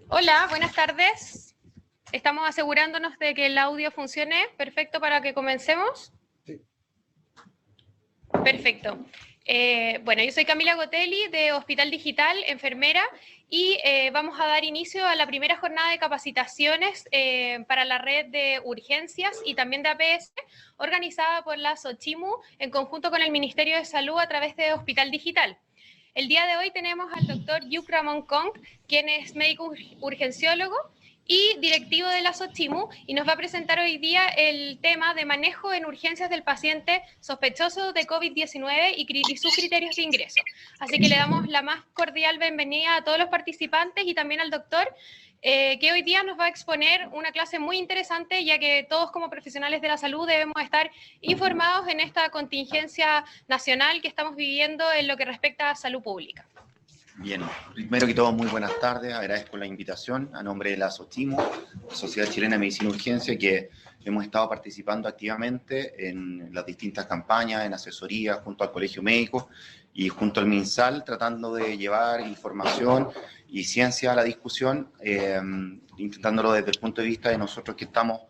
Hola, buenas tardes. Estamos asegurándonos de que el audio funcione. Perfecto para que comencemos. Sí. Perfecto. Bueno, yo soy Camila Gotelli de Hospital Digital, enfermera, y vamos a dar inicio a la primera jornada de capacitaciones para la red de urgencias y también de APS, organizada por la SOCHIMU en conjunto con el Ministerio de Salud a través de Hospital Digital. El día de hoy tenemos al doctor Yuk Ramon Kong, quien es médico urgenciólogo y directivo de la SOCHIMU, y nos va a presentar hoy día el tema de manejo en urgencias del paciente sospechoso de COVID-19 y sus criterios de ingreso. Así que le damos la más cordial bienvenida a todos los participantes y también al doctor, que hoy día nos va a exponer una clase muy interesante, ya que todos como profesionales de la salud debemos estar informados en esta contingencia nacional que estamos viviendo en lo que respecta a salud pública. Bien, primero que todo, muy buenas tardes. Agradezco la invitación a nombre de la SOCHIMU, Sociedad Chilena de Medicina y Urgencia, que hemos estado participando activamente en las distintas campañas, en asesoría, junto al Colegio Médico y junto al MinSal, tratando de llevar información y ciencia a la discusión, intentándolo desde el punto de vista de nosotros que estamos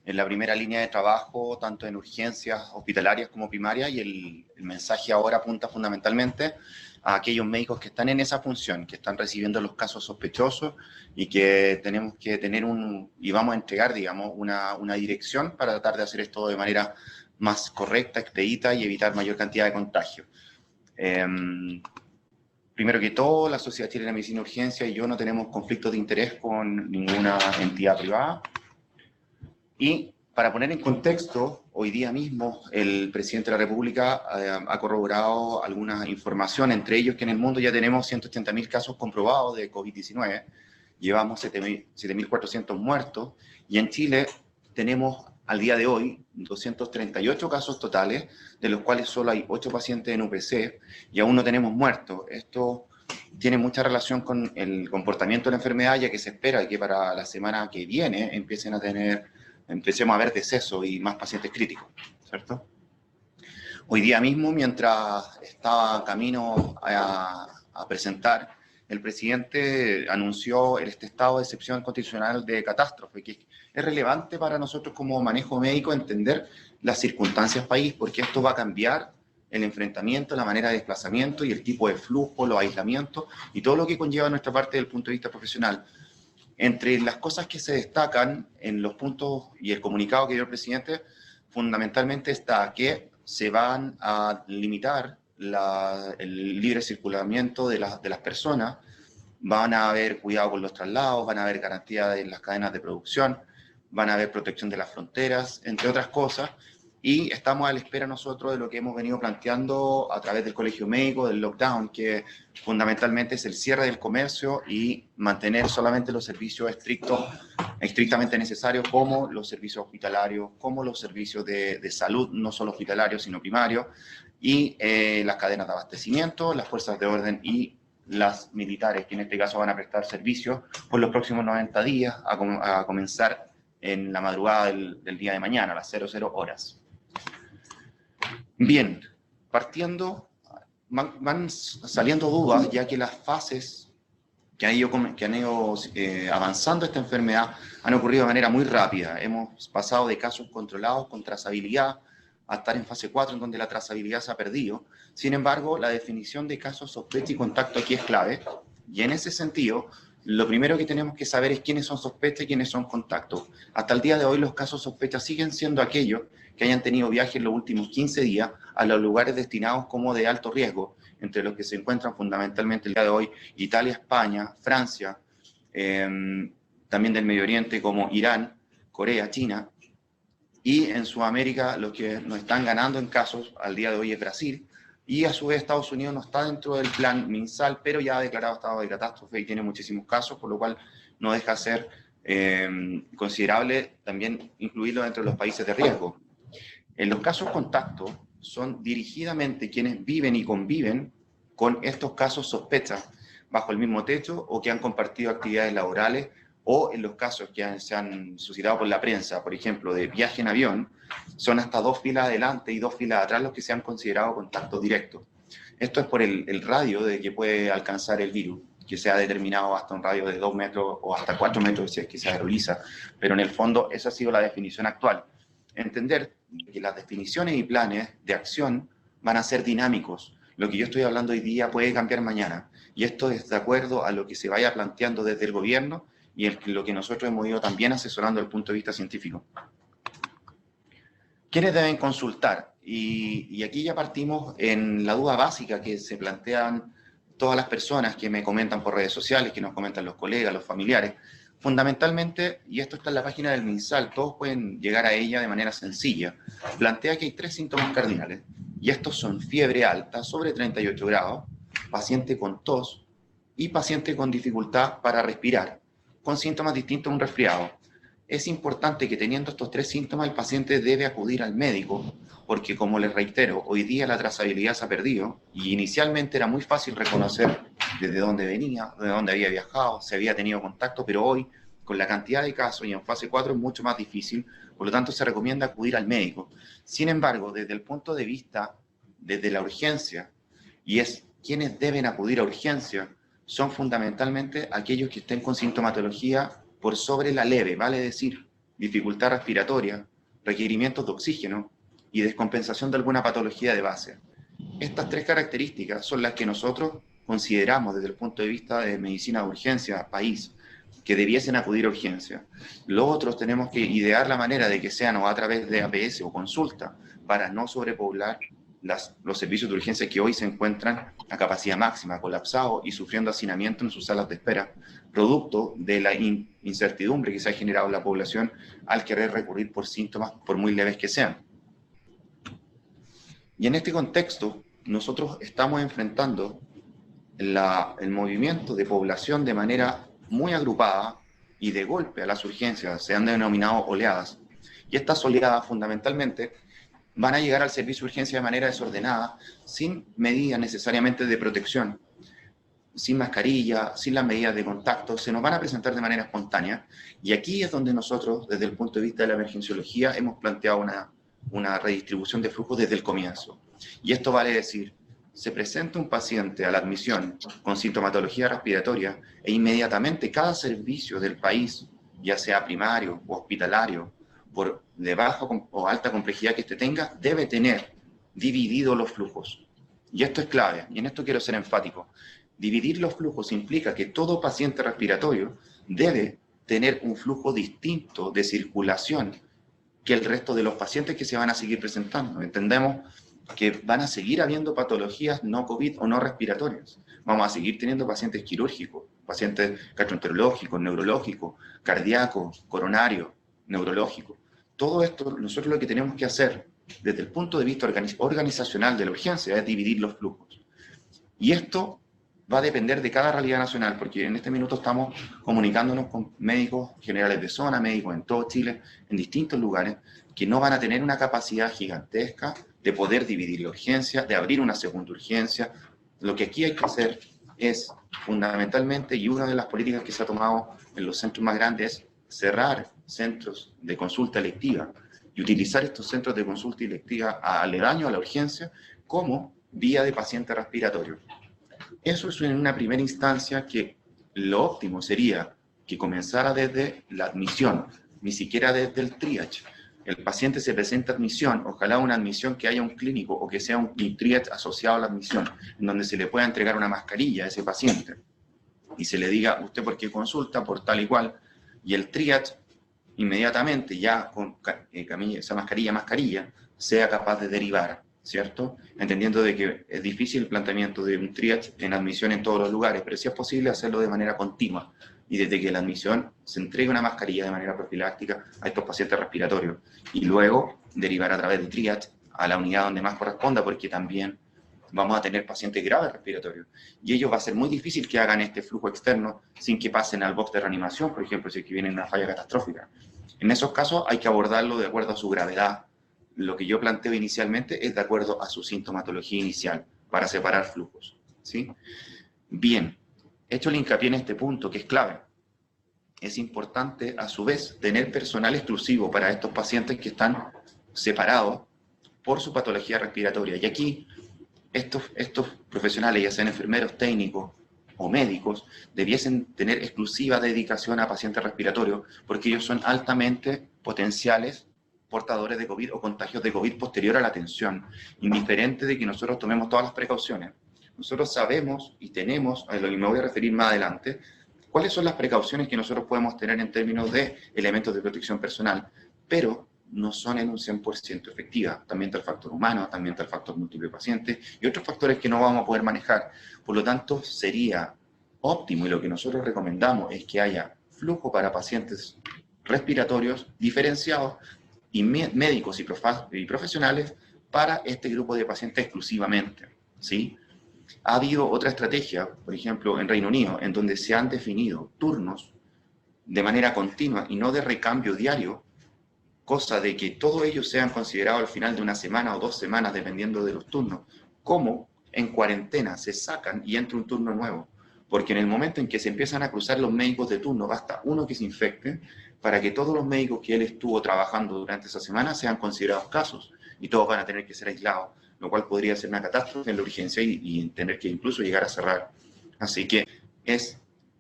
en la primera línea de trabajo, tanto en urgencias hospitalarias como primarias, y el mensaje ahora apunta fundamentalmente a aquellos médicos que están en esa función, que están recibiendo los casos sospechosos y que tenemos que tener y vamos a entregar, digamos, una dirección para tratar de hacer esto de manera más correcta, expedita y evitar mayor cantidad de contagios. Primero que todo, la Sociedad Chilena de Medicina y Urgencia y yo no tenemos conflictos de interés con ninguna entidad privada. Y para poner en contexto, hoy día mismo el presidente de la República ha corroborado alguna información, entre ellos que en el mundo ya tenemos 180.000 casos comprobados de COVID-19, llevamos 7.400 muertos, y en Chile tenemos al día de hoy 238 casos totales, de los cuales solo hay 8 pacientes en UPC, y aún no tenemos muertos. Esto tiene mucha relación con el comportamiento de la enfermedad, ya que se espera que para la semana que viene empecemos a ver decesos y más pacientes críticos, ¿cierto? Hoy día mismo, mientras estaba camino a presentar, el presidente anunció este estado de excepción constitucional de catástrofe, que es relevante para nosotros como manejo médico entender las circunstancias país, porque esto va a cambiar el enfrentamiento, la manera de desplazamiento y el tipo de flujo, los aislamientos y todo lo que conlleva nuestra parte desde el punto de vista profesional. Entre las cosas que se destacan en los puntos y el comunicado que dio el presidente, fundamentalmente está que se van a limitar el libre circulamiento de las personas, van a haber cuidado con los traslados, van a haber garantía de las cadenas de producción, van a haber protección de las fronteras, entre otras cosas, y estamos a la espera nosotros de lo que hemos venido planteando a través del Colegio Médico, del lockdown, que fundamentalmente es el cierre del comercio y mantener solamente los servicios estrictamente necesarios, como los servicios hospitalarios, como los servicios de salud, no solo hospitalarios, sino primarios, y las cadenas de abastecimiento, las fuerzas de orden y las militares, que en este caso van a prestar servicios por los próximos 90 días, a comenzar en la madrugada del día de mañana, a las 00 horas. Bien, partiendo, van saliendo dudas, ya que las fases que han ido avanzando esta enfermedad han ocurrido de manera muy rápida. Hemos pasado de casos controlados con trazabilidad a estar en fase 4, en donde la trazabilidad se ha perdido. Sin embargo, la definición de casos sospecha y contacto aquí es clave, y en ese sentido, lo primero que tenemos que saber es quiénes son sospechas y quiénes son contactos. Hasta el día de hoy, los casos sospechas siguen siendo aquellos que hayan tenido viajes en los últimos 15 días a los lugares destinados como de alto riesgo, entre los que se encuentran fundamentalmente el día de hoy Italia, España, Francia, también del Medio Oriente como Irán, Corea, China, y en Sudamérica los que nos están ganando en casos al día de hoy es Brasil, y a su vez Estados Unidos no está dentro del plan MinSal, pero ya ha declarado estado de catástrofe y tiene muchísimos casos, por lo cual no deja de ser considerable también incluirlo dentro de los países de riesgo. En los casos contacto son dirigidamente quienes viven y conviven con estos casos sospechas bajo el mismo techo o que han compartido actividades laborales, o en los casos que se han suscitado por la prensa, por ejemplo, de viaje en avión, son hasta 2 filas adelante y 2 filas atrás los que se han considerado contactos directos. Esto es por el radio de que puede alcanzar el virus. que sea determinado hasta un radio de 2 metros o hasta 4 metros si es que se aeroliza, pero en el fondo esa ha sido la definición actual. Entender que las definiciones y planes de acción van a ser dinámicos. Lo que yo estoy hablando hoy día puede cambiar mañana, y esto es de acuerdo a lo que se vaya planteando desde el gobierno y lo que nosotros hemos ido también asesorando desde el punto de vista científico. ¿Quiénes deben consultar? Y aquí ya partimos en la duda básica que se plantean todas las personas que me comentan por redes sociales, que nos comentan los colegas, los familiares. Fundamentalmente, y esto está en la página del MinSal, todos pueden llegar a ella de manera sencilla, plantea que hay 3 síntomas cardinales, y estos son fiebre alta, sobre 38 grados, paciente con tos y paciente con dificultad para respirar, con síntomas distintos a un resfriado. Es importante que teniendo estos 3 síntomas el paciente debe acudir al médico, porque como les reitero, hoy día la trazabilidad se ha perdido y inicialmente era muy fácil reconocer desde dónde venía, de dónde había viajado, si había tenido contacto, pero hoy con la cantidad de casos y en fase 4 es mucho más difícil, por lo tanto se recomienda acudir al médico. Sin embargo, desde el punto de vista, desde la urgencia, y es quienes deben acudir a urgencia, son fundamentalmente aquellos que estén con sintomatología por sobre la leve, vale decir, dificultad respiratoria, requerimientos de oxígeno y descompensación de alguna patología de base. Estas 3 características son las que nosotros consideramos desde el punto de vista de medicina de urgencia, país, que debiesen acudir a urgencia. Los otros tenemos que idear la manera de que sean o a través de APS o consulta para no sobrepoblar los servicios de urgencia que hoy se encuentran a capacidad máxima, colapsados y sufriendo hacinamiento en sus salas de espera, producto de la incertidumbre que se ha generado en la población al querer recurrir por síntomas, por muy leves que sean. Y en este contexto, nosotros estamos enfrentando el movimiento de población de manera muy agrupada y de golpe a las urgencias, se han denominado oleadas. Y estas oleadas fundamentalmente van a llegar al servicio de urgencia de manera desordenada, sin medidas necesariamente de protección, sin mascarilla, sin las medidas de contacto, se nos van a presentar de manera espontánea. Y aquí es donde nosotros, desde el punto de vista de la emergenciología, hemos planteado una redistribución de flujos desde el comienzo. Y esto vale decir, se presenta un paciente a la admisión con sintomatología respiratoria e inmediatamente cada servicio del país, ya sea primario o hospitalario, por de baja o alta complejidad que tenga, debe tener divididos los flujos. Y esto es clave, y en esto quiero ser enfático. Dividir los flujos implica que todo paciente respiratorio debe tener un flujo distinto de circulación que el resto de los pacientes que se van a seguir presentando. Entendemos que van a seguir habiendo patologías no COVID o no respiratorias. Vamos a seguir teniendo pacientes quirúrgicos, pacientes gastroenterológicos, neurológicos, cardíacos, coronarios, neurológicos. Todo esto, nosotros lo que tenemos que hacer desde el punto de vista organizacional de la urgencia es dividir los flujos. Y esto va a depender de cada realidad nacional, porque en este minuto estamos comunicándonos con médicos generales de zona, médicos en todo Chile, en distintos lugares, que no van a tener una capacidad gigantesca de poder dividir la urgencia, de abrir una segunda urgencia. Lo que aquí hay que hacer es, fundamentalmente, y una de las políticas que se ha tomado en los centros más grandes, es cerrar centros de consulta electiva y utilizar estos centros de consulta electiva aledaños a la urgencia como vía de paciente respiratorio. Eso es en una primera instancia que lo óptimo sería que comenzara desde la admisión, ni siquiera desde el triage. El paciente se presenta a admisión, ojalá una admisión que haya un clínico o que sea un triage asociado a la admisión, en donde se le pueda entregar una mascarilla a ese paciente y se le diga, usted por qué consulta, por tal y cual, y el triage inmediatamente, ya con esa mascarilla, sea capaz de derivar, ¿cierto? Entendiendo de que es difícil el planteamiento de un triage en admisión en todos los lugares, pero sí es posible hacerlo de manera continua, y desde que la admisión se entregue una mascarilla de manera profiláctica a estos pacientes respiratorios, y luego derivar a través de triage a la unidad donde más corresponda, porque también vamos a tener pacientes graves respiratorios, y ellos va a ser muy difícil que hagan este flujo externo sin que pasen al box de reanimación, por ejemplo, si es que viene una falla catastrófica. En esos casos hay que abordarlo de acuerdo a su gravedad. Lo que yo planteo inicialmente es de acuerdo a su sintomatología inicial, para separar flujos, ¿sí? Bien, hecho el hincapié en este punto, que es clave. Es importante, a su vez, tener personal exclusivo para estos pacientes que están separados por su patología respiratoria. Y aquí, estos profesionales, ya sean enfermeros, técnicos o médicos debiesen tener exclusiva dedicación a pacientes respiratorios, porque ellos son altamente potenciales portadores de COVID o contagios de COVID posterior a la atención, indiferente de que nosotros tomemos todas las precauciones. Nosotros sabemos y tenemos, a lo que me voy a referir más adelante, cuáles son las precauciones que nosotros podemos tener en términos de elementos de protección personal, pero no son en un 100% efectivas. También está el factor humano, también está el factor múltiple paciente y otros factores que no vamos a poder manejar. Por lo tanto, sería óptimo y lo que nosotros recomendamos es que haya flujo para pacientes respiratorios diferenciados y médicos y profesionales para este grupo de pacientes exclusivamente, ¿sí? Ha habido otra estrategia, por ejemplo, en Reino Unido, en donde se han definido turnos de manera continua y no de recambio diario, cosa de que todos ellos sean considerados al final de una semana o 2 semanas, dependiendo de los turnos, como en cuarentena se sacan y entra un turno nuevo. Porque en el momento en que se empiezan a cruzar los médicos de turno, basta uno que se infecte para que todos los médicos que él estuvo trabajando durante esa semana sean considerados casos y todos van a tener que ser aislados, lo cual podría ser una catástrofe en la urgencia y tener que incluso llegar a cerrar. Así que es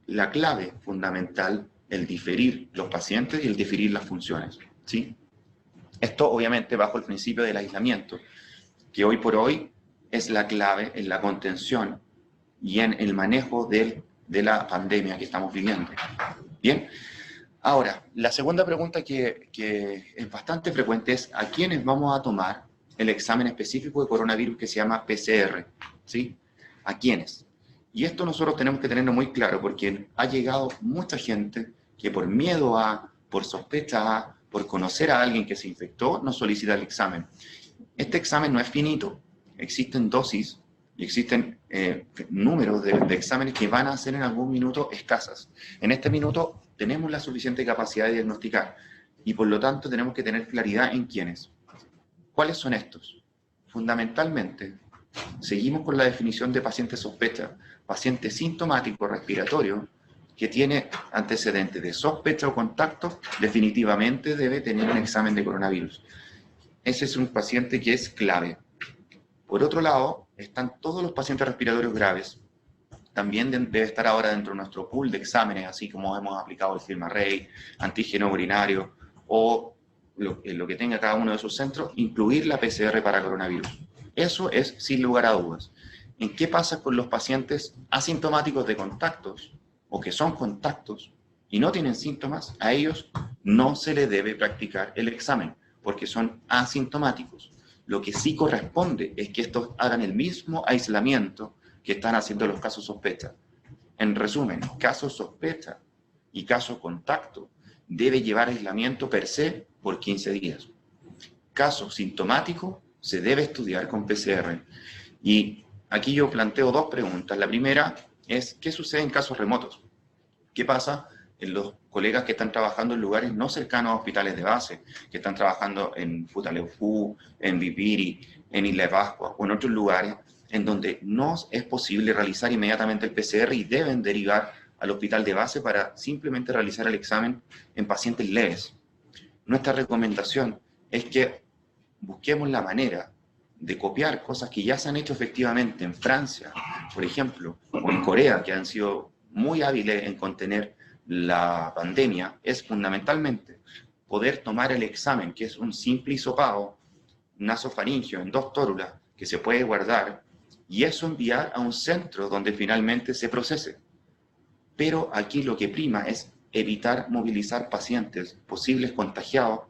la clave fundamental el diferir los pacientes y el diferir las funciones, ¿sí? Esto obviamente bajo el principio del aislamiento, que hoy por hoy es la clave en la contención y en el manejo de la pandemia que estamos viviendo. Bien, ahora, la segunda pregunta que es bastante frecuente es ¿a quiénes vamos a tomar el examen específico de coronavirus que se llama PCR? ¿Sí? ¿A quiénes? Y esto nosotros tenemos que tenerlo muy claro porque ha llegado mucha gente que por miedo a, por sospecha a, por conocer a alguien que se infectó, nos solicita el examen. Este examen no es finito, existen dosis y existen números de exámenes que van a ser en algún minuto escasas. En este minuto tenemos la suficiente capacidad de diagnosticar y por lo tanto tenemos que tener claridad en quiénes. ¿Cuáles son estos? Fundamentalmente, seguimos con la definición de paciente sospecha, paciente sintomático respiratorio que tiene antecedentes de sospecha o contacto, definitivamente debe tener un examen de coronavirus. Ese es un paciente que es clave. Por otro lado, están todos los pacientes respiratorios graves. También debe estar ahora dentro de nuestro pool de exámenes, así como hemos aplicado el FilmArray, antígeno urinario o lo que tenga cada uno de sus centros, incluir la PCR para coronavirus. Eso es sin lugar a dudas. ¿En qué pasa con los pacientes asintomáticos de contactos o que son contactos y no tienen síntomas? A ellos no se les debe practicar el examen porque son asintomáticos. Lo que sí corresponde es que estos hagan el mismo aislamiento que están haciendo los casos sospecha. En resumen, caso sospecha y caso contacto debe llevar aislamiento per se por 15 días. Caso sintomático se debe estudiar con PCR. Y aquí yo planteo 2 preguntas. La primera es, ¿qué sucede en casos remotos? ¿Qué pasa en los colegas que están trabajando en lugares no cercanos a hospitales de base, que están trabajando en Futaleufú, en Vipiri, en Isla de Pascua o en otros lugares en donde no es posible realizar inmediatamente el PCR y deben derivar al hospital de base para simplemente realizar el examen en pacientes leves? Nuestra recomendación es que busquemos la manera de copiar cosas que ya se han hecho efectivamente en Francia, por ejemplo, o en Corea, que han sido muy hábiles en contener la pandemia, es fundamentalmente poder tomar el examen, que es un simple hisopado nasofaringeo en 2 tórulas, que se puede guardar, y eso enviar a un centro donde finalmente se procese. Pero aquí lo que prima es evitar movilizar pacientes posibles contagiados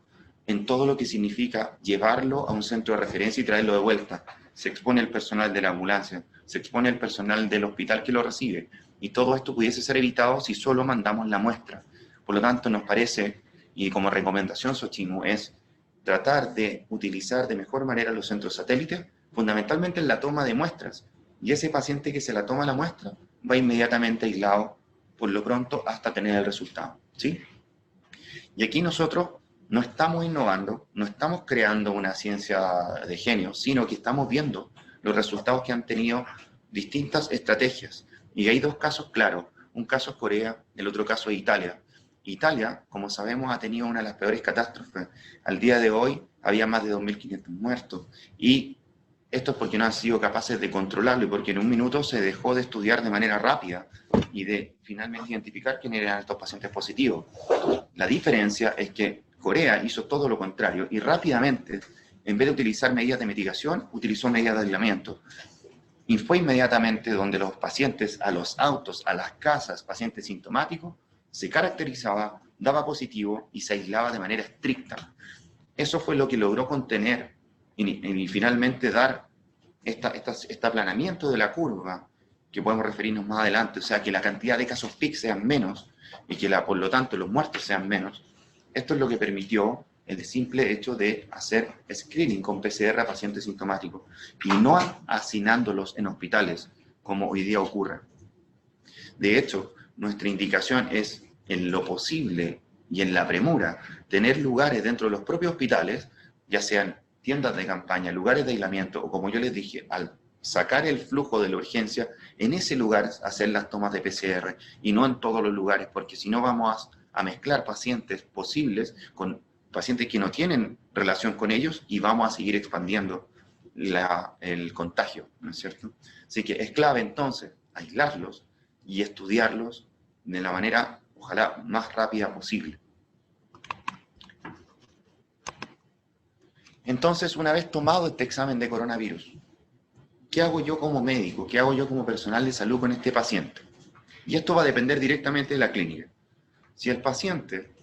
en todo lo que significa llevarlo a un centro de referencia y traerlo de vuelta. Se expone el personal de la ambulancia, se expone el personal del hospital que lo recibe, y todo esto pudiese ser evitado si solo mandamos la muestra. Por lo tanto, nos parece, y como recomendación, Xochitl, es tratar de utilizar de mejor manera los centros satélites, fundamentalmente en la toma de muestras, y ese paciente que se la toma la muestra va inmediatamente aislado, por lo pronto, hasta tener el resultado, ¿sí? Y aquí nosotros no estamos innovando, no estamos creando una ciencia de genio, sino que estamos viendo los resultados que han tenido distintas estrategias. Y hay 2 casos claros, un caso es Corea, el otro caso es Italia. Italia, como sabemos, ha tenido una de las peores catástrofes. Al día de hoy había más de 2.500 muertos y Esto es porque no han sido capaces de controlarlo y porque en un minuto se dejó de estudiar de manera rápida y de finalmente identificar quiénes eran estos pacientes positivos. La diferencia es que Corea hizo todo lo contrario y rápidamente, en vez de utilizar medidas de mitigación, utilizó medidas de aislamiento. Y fue inmediatamente donde los pacientes, a los autos, a las casas, pacientes sintomáticos, se caracterizaba, daba positivo y se aislaba de manera estricta. Eso fue lo que logró contener y finalmente dar este aplanamiento de la curva, que podemos referirnos más adelante, o sea, que la cantidad de casos PIC sean menos y que por lo tanto los muertos sean menos. Esto es lo que permitió el simple hecho de hacer screening con PCR a pacientes sintomáticos y no hacinándolos en hospitales, como hoy día ocurre. De hecho, nuestra indicación es, en lo posible y en la premura, tener lugares dentro de los propios hospitales, ya sean tiendas de campaña, lugares de aislamiento, o como yo les dije, al sacar el flujo de la urgencia, en ese lugar hacer las tomas de PCR y no en todos los lugares, porque si no vamos a mezclar pacientes posibles con pacientes que no tienen relación con ellos y vamos a seguir expandiendo el contagio, ¿no es cierto? Así que es clave entonces aislarlos y estudiarlos de la manera, ojalá, más rápida posible. Entonces, una vez tomado este examen de coronavirus, ¿qué hago yo como médico? ¿Qué hago yo como personal de salud con este paciente? Y esto va a depender directamente de la clínica. Si al paciente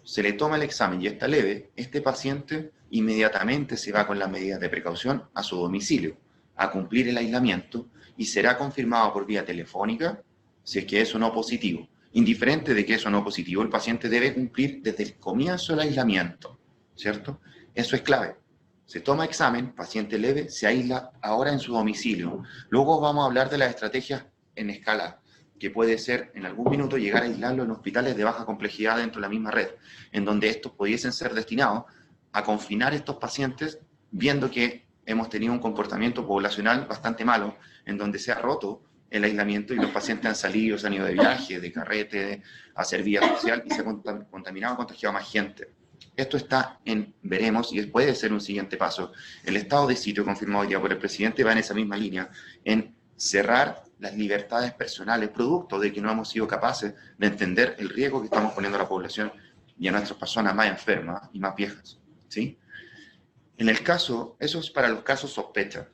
se le toma el examen y está leve, este paciente inmediatamente se va con las medidas de precaución a su domicilio, a cumplir el aislamiento y será confirmado por vía telefónica si es que es o no positivo. Indiferente de que es o no positivo, el paciente debe cumplir desde el comienzo del aislamiento, ¿cierto? Eso es clave. Se toma examen, paciente leve, se aísla ahora en su domicilio. Luego vamos a hablar de las estrategias en escala, que puede ser en algún minuto llegar a aislarlo en hospitales de baja complejidad dentro de la misma red, en donde estos pudiesen ser destinados a confinar estos pacientes, viendo que hemos tenido un comportamiento poblacional bastante malo, en donde se ha roto el aislamiento y los pacientes han salido, se han ido de viaje, de carrete, a hacer vida social y se ha contaminado, contagiado a más gente. Esto está en veremos y puede ser un siguiente paso. El estado de sitio confirmado hoy día por el presidente va en esa misma línea, en cerrar las libertades personales, producto de que no hemos sido capaces de entender el riesgo que estamos poniendo a la población y a nuestras personas más enfermas y más viejas, ¿sí? En el caso, eso es para los casos sospecha.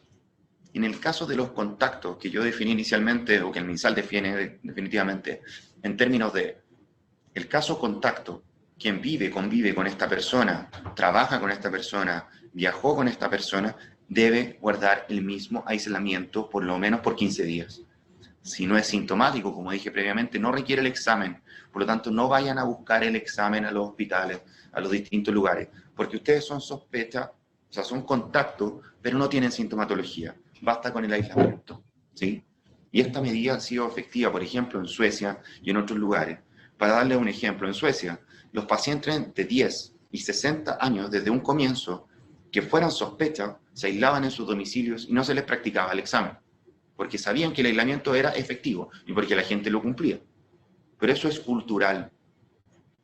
En el caso de los contactos que yo definí inicialmente, o que el MinSal define definitivamente, en términos de el caso contacto, quien vive, convive con esta persona, trabaja con esta persona, viajó con esta persona, debe guardar el mismo aislamiento por lo menos por 15 días. Si no es sintomático, como dije previamente, no requiere el examen. Por lo tanto, no vayan a buscar el examen a los hospitales, a los distintos lugares, porque ustedes son sospecha, o sea, son contacto, pero no tienen sintomatología. Basta con el aislamiento, ¿sí? Y esta medida ha sido efectiva, por ejemplo, en Suecia y en otros lugares. Para darle un ejemplo, en Suecia, los pacientes de 10 y 60 años, desde un comienzo, que fueran sospechas, se aislaban en sus domicilios y no se les practicaba el examen, porque sabían que el aislamiento era efectivo y porque la gente lo cumplía. Pero eso es cultural.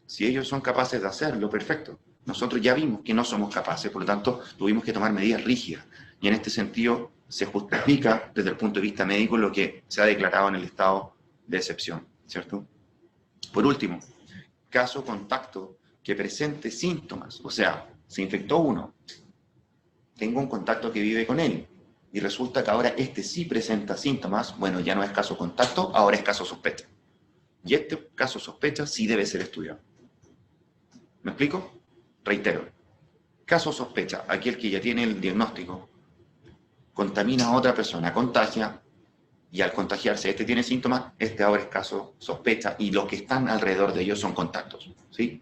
Si ellos son capaces de hacerlo, perfecto. Nosotros ya vimos que no somos capaces, por lo tanto, tuvimos que tomar medidas rígidas. Y en este sentido, se justifica desde el punto de vista médico lo que se ha declarado en el estado de excepción, ¿cierto? Por último, caso contacto que presente síntomas, o sea, se infectó uno, tengo un contacto que vive con él, y resulta que ahora este sí presenta síntomas, bueno, ya no es caso contacto, ahora es caso sospecha. Y este caso sospecha sí debe ser estudiado. ¿Me explico? Reitero. Caso sospecha, aquel que ya tiene el diagnóstico, contamina a otra persona, contagia, y al contagiarse este tiene síntomas, este ahora es caso sospecha, y los que están alrededor de ellos son contactos, ¿sí?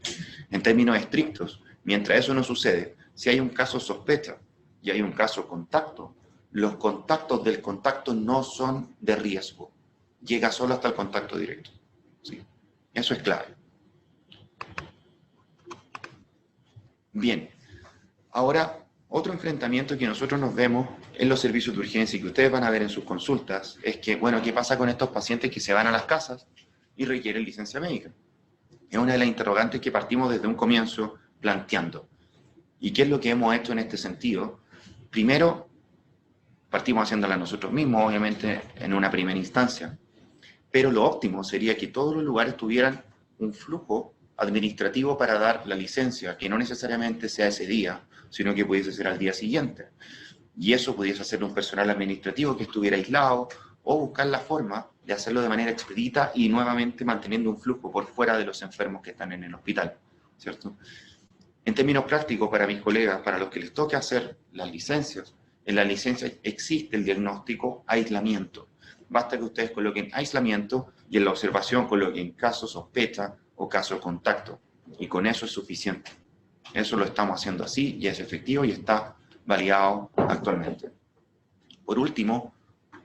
En términos estrictos, mientras eso no sucede, si hay un caso sospecha y hay un caso contacto, los contactos del contacto no son de riesgo. Llega solo hasta el contacto directo, ¿sí? Eso es clave. Bien, ahora otro enfrentamiento que nosotros nos vemos en los servicios de urgencia y que ustedes van a ver en sus consultas es que, bueno, ¿qué pasa con estos pacientes que se van a las casas y requieren licencia médica? Es una de las interrogantes que partimos desde un comienzo planteando. ¿Y qué es lo que hemos hecho en este sentido? Primero, Partimos haciéndola nosotros mismos, obviamente, en una primera instancia. Pero lo óptimo sería que todos los lugares tuvieran un flujo administrativo para dar la licencia, que no necesariamente sea ese día, sino que pudiese ser al día siguiente. Y eso pudiese hacerlo un personal administrativo que estuviera aislado, o buscar la forma de hacerlo de manera expedita y nuevamente manteniendo un flujo por fuera de los enfermos que están en el hospital, ¿cierto? En términos prácticos, para mis colegas, para los que les toque hacer las licencias, en la licencia existe el diagnóstico aislamiento. Basta que ustedes coloquen aislamiento y en la observación coloquen caso sospecha o caso contacto. Y con eso es suficiente. Eso lo estamos haciendo así y es efectivo y está validado actualmente. Por último,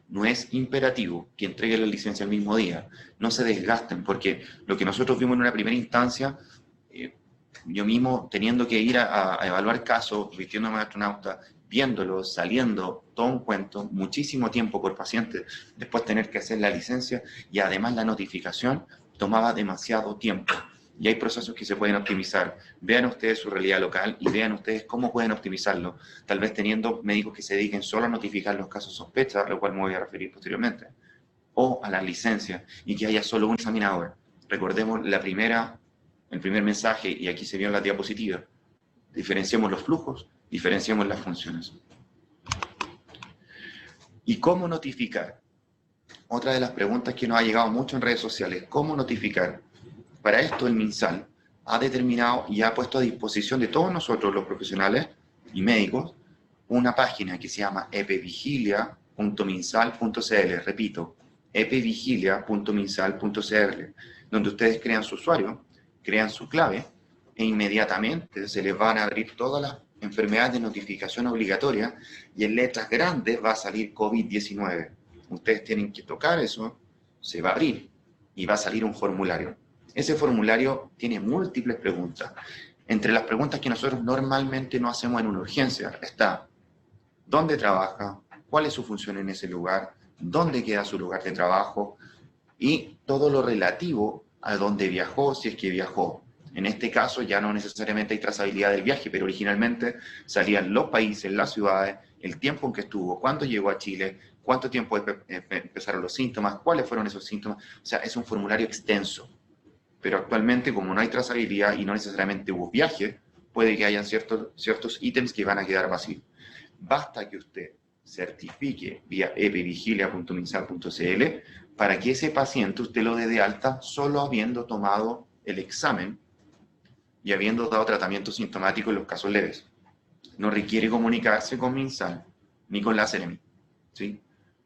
no es imperativo que entreguen la licencia el mismo día. No se desgasten, porque lo que nosotros vimos en una primera instancia, yo mismo teniendo que ir a evaluar casos, vistiéndome de astronauta, viéndolos, saliendo, todo un cuento, muchísimo tiempo por paciente, después tener que hacer la licencia y además la notificación tomaba demasiado tiempo. Y hay procesos que se pueden optimizar. Vean ustedes su realidad local y vean ustedes cómo pueden optimizarlo. Tal vez teniendo médicos que se dediquen solo a notificar los casos sospecha, a lo cual me voy a referir posteriormente, o a las licencias, y que haya solo un examinador. Recordemos el primer mensaje, y aquí se vio en la diapositiva. Diferenciemos los flujos, diferenciemos las funciones. ¿Y cómo notificar? Otra de las preguntas que nos ha llegado mucho en redes sociales, ¿cómo notificar? Para esto el MinSal ha determinado y ha puesto a disposición de todos nosotros, los profesionales y médicos, una página que se llama epevigilia.minsal.cl. Repito, epevigilia.minsal.cl, donde ustedes crean su usuario, crean su clave e inmediatamente se les van a abrir todas las enfermedades de notificación obligatoria y en letras grandes va a salir COVID-19. Ustedes tienen que tocar eso, se va a abrir y va a salir un formulario. Ese formulario tiene múltiples preguntas. Entre las preguntas que nosotros normalmente no hacemos en una urgencia está: ¿dónde trabaja? ¿Cuál es su función en ese lugar? ¿Dónde queda su lugar de trabajo? Y todo lo relativo a dónde viajó, si es que viajó. En este caso ya no necesariamente hay trazabilidad del viaje, pero originalmente salían los países, las ciudades, el tiempo en que estuvo, cuándo llegó a Chile, cuánto tiempo empezaron los síntomas, cuáles fueron esos síntomas. O sea, es un formulario extenso. Pero actualmente, como no hay trazabilidad y no necesariamente hubo viaje, puede que hayan ciertos ítems que van a quedar vacíos. Basta que usted certifique vía epevigilia.minsal.cl para que ese paciente usted lo dé de alta solo habiendo tomado el examen y habiendo dado tratamiento sintomático en los casos leves. No requiere comunicarse con MinSal ni con la Seremi, ¿sí?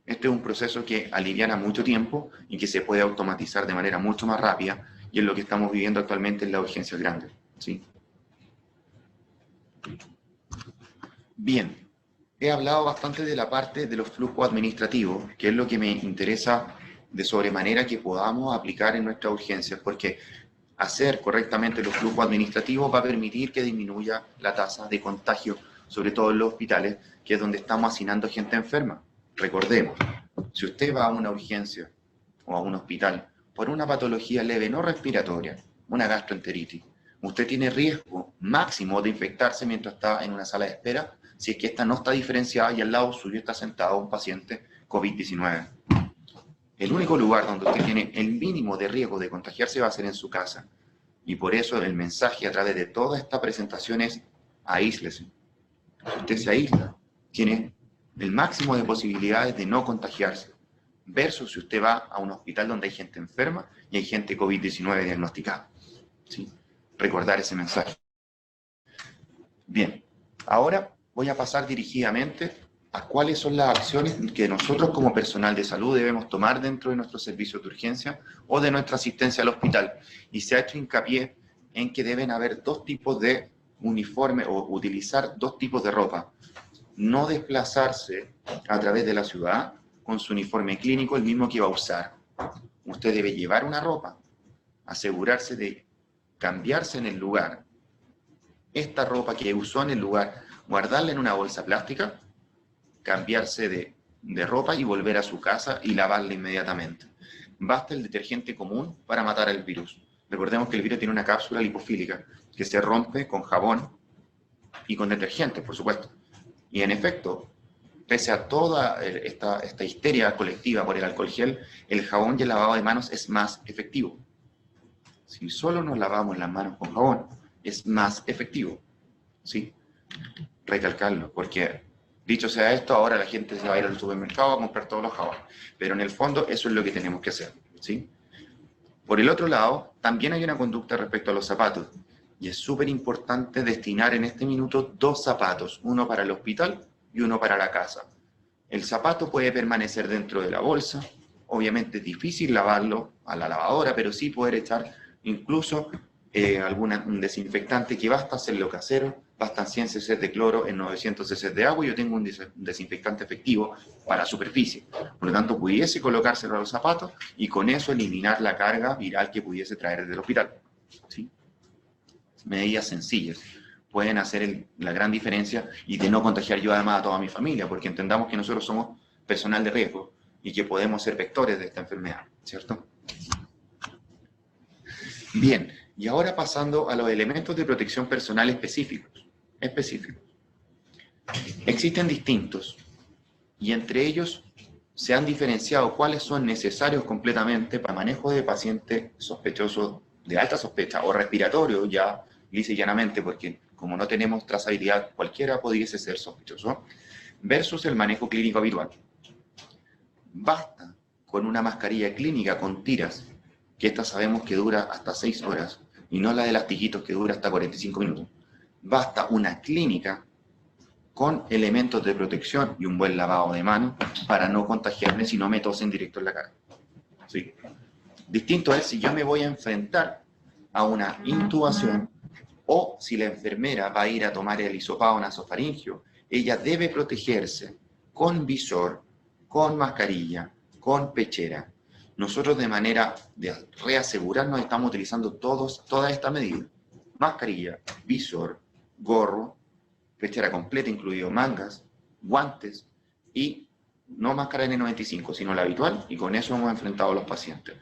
Este es un proceso que aliviana mucho tiempo y que se puede automatizar de manera mucho más rápida, y es lo que estamos viviendo actualmente en las urgencias grandes, ¿sí? Bien, he hablado bastante de la parte de los flujos administrativos, que es lo que me interesa de sobremanera que podamos aplicar en nuestras urgencias, porque hacer correctamente los flujos administrativos va a permitir que disminuya la tasa de contagio, sobre todo en los hospitales, que es donde estamos hacinando gente enferma. Recordemos, si usted va a una urgencia o a un hospital por una patología leve no respiratoria, una gastroenteritis, usted tiene riesgo máximo de infectarse mientras está en una sala de espera, si es que esta no está diferenciada y al lado suyo está sentado un paciente COVID-19. El único lugar donde usted tiene el mínimo de riesgo de contagiarse va a ser en su casa. Y por eso el mensaje a través de toda esta presentación es: aíslese. Si usted se aísla, tiene el máximo de posibilidades de no contagiarse, versus si usted va a un hospital donde hay gente enferma y hay gente COVID-19 diagnosticada, ¿sí? Recordar ese mensaje. Bien, ahora voy a pasar dirigidamente a cuáles son las acciones que nosotros como personal de salud debemos tomar dentro de nuestros servicios de urgencia o de nuestra asistencia al hospital. Y se ha hecho hincapié en que deben haber dos tipos de uniforme o utilizar dos tipos de ropa. No desplazarse a través de la ciudad con su uniforme clínico, el mismo que va a usar. Usted debe llevar una ropa, asegurarse de cambiarse en el lugar, esta ropa que usó en el lugar, guardarla en una bolsa plástica, cambiarse de ropa y volver a su casa y lavarla inmediatamente. Basta el detergente común para matar el virus. Recordemos que el virus tiene una cápsula lipofílica que se rompe con jabón y con detergente, por supuesto. Y en efecto, pese a toda esta histeria colectiva por el alcohol gel, el jabón y el lavado de manos es más efectivo. Si solo nos lavamos las manos con jabón, es más efectivo, ¿sí? Recalcarlo, porque dicho sea esto, ahora la gente se va a ir al supermercado a comprar todos los jabones, pero en el fondo eso es lo que tenemos que hacer, ¿sí? Por el otro lado, también hay una conducta respecto a los zapatos, y es súper importante destinar en este minuto 2 zapatos, uno para el hospital y uno para la casa. El zapato puede permanecer dentro de la bolsa, obviamente es difícil lavarlo a la lavadora, pero sí poder echar incluso un desinfectante que basta hacerlo casero, bastan 100 cc de cloro en 900 cc de agua y yo tengo un desinfectante efectivo para superficie. Por lo tanto, pudiese colocárselo a los zapatos y con eso eliminar la carga viral que pudiese traer del hospital, ¿sí? Medidas sencillas pueden hacer la gran diferencia y de no contagiar yo además a toda mi familia, porque entendamos que nosotros somos personal de riesgo y que podemos ser vectores de esta enfermedad, ¿cierto? Bien, y ahora pasando a los elementos de protección personal específicos. Existen distintos, y entre ellos se han diferenciado cuáles son necesarios completamente para manejo de pacientes sospechosos de alta sospecha o respiratorio, ya lisa y llanamente, porque como no tenemos trazabilidad, cualquiera pudiese ser sospechoso, versus el manejo clínico habitual. Basta con una mascarilla clínica con tiras, que esta sabemos que dura hasta 6 horas, y no la de elastiquitos que dura hasta 45 minutos. Basta una clínica con elementos de protección y un buen lavado de manos para no contagiarme si no me tosen directo en la cara. ¿Sí? Distinto es si yo me voy a enfrentar a una intubación o si la enfermera va a ir a tomar el hisopado nasofaringio, ella debe protegerse con visor, con mascarilla, con pechera. Nosotros de manera de reasegurarnos estamos utilizando toda esta medida. Mascarilla, visor, gorro, pechera completa, incluido mangas, guantes y no máscara N95, sino la habitual, y con eso hemos enfrentado a los pacientes.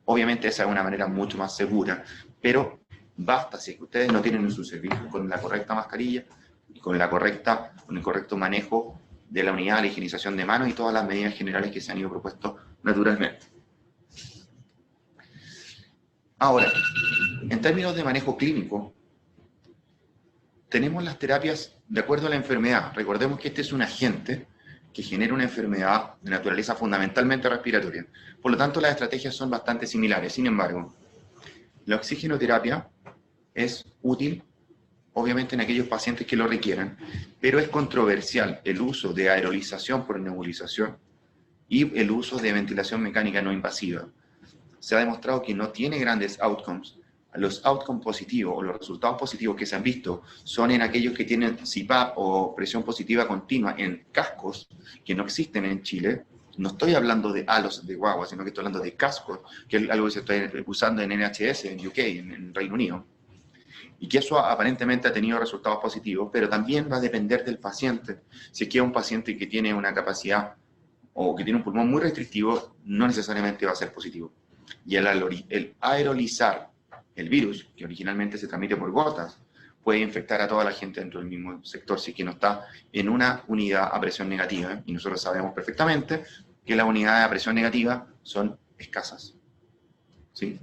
Obviamente esa es una manera mucho más segura, pero basta si es que ustedes no tienen en su servicio con la correcta mascarilla y con el correcto manejo de la unidad, la higienización de manos y todas las medidas generales que se han ido propuestos naturalmente. Ahora, en términos de manejo clínico, tenemos las terapias de acuerdo a la enfermedad. Recordemos que este es un agente que genera una enfermedad de naturaleza fundamentalmente respiratoria. Por lo tanto, las estrategias son bastante similares. Sin embargo, la oxigenoterapia es útil, obviamente, en aquellos pacientes que lo requieran, pero es controversial el uso de aerolización por nebulización y el uso de ventilación mecánica no invasiva. Se ha demostrado que no tiene grandes outcomes. Los outcomes positivos o los resultados positivos que se han visto son en aquellos que tienen CPAP o presión positiva continua en cascos que no existen en Chile. No estoy hablando de halos de guagua, sino que estoy hablando de cascos, que es algo que se está usando en NHS, en UK, en Reino Unido. Y que eso aparentemente ha tenido resultados positivos, pero también va a depender del paciente. Si es que es un paciente que tiene una capacidad o que tiene un pulmón muy restrictivo, no necesariamente va a ser positivo. Y el aerolizar el virus, que originalmente se transmite por gotas, puede infectar a toda la gente dentro del mismo sector si es que no está en una unidad a presión negativa. Y nosotros sabemos perfectamente que las unidades a presión negativa son escasas, ¿sí?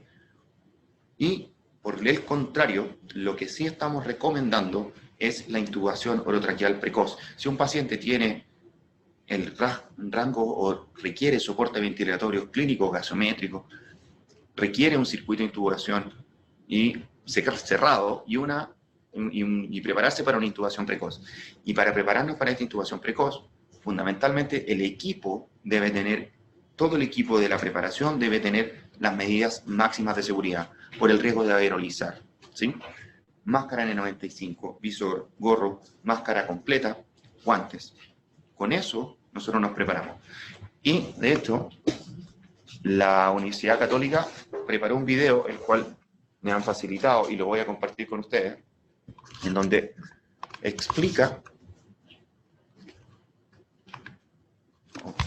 Y por el contrario, lo que sí estamos recomendando es la intubación orotraqueal precoz. Si un paciente tiene el rango o requiere soporte ventilatorio clínico gasométrico, requiere un circuito de intubación y cerrado y prepararse para una intubación precoz. Y para prepararnos para esta intubación precoz, fundamentalmente el equipo debe tener, todo el equipo de la preparación debe tener las medidas máximas de seguridad por el riesgo de aerolizar, ¿sí? Máscara N95, visor, gorro, máscara completa, guantes. Con eso nosotros nos preparamos. Y de hecho, la Universidad Católica preparó un video, el cual me han facilitado y lo voy a compartir con ustedes, en donde explica...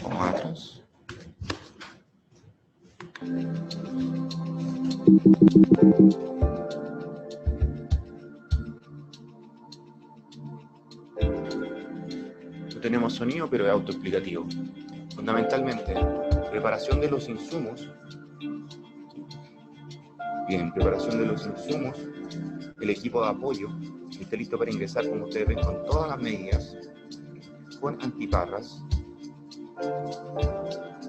Vamos atrás. tenemos sonido, pero es autoexplicativo. Fundamentalmente, preparación de los insumos. Bien, preparación de los insumos, el equipo de apoyo, está listo para ingresar, como ustedes ven, con todas las medidas, con antiparras,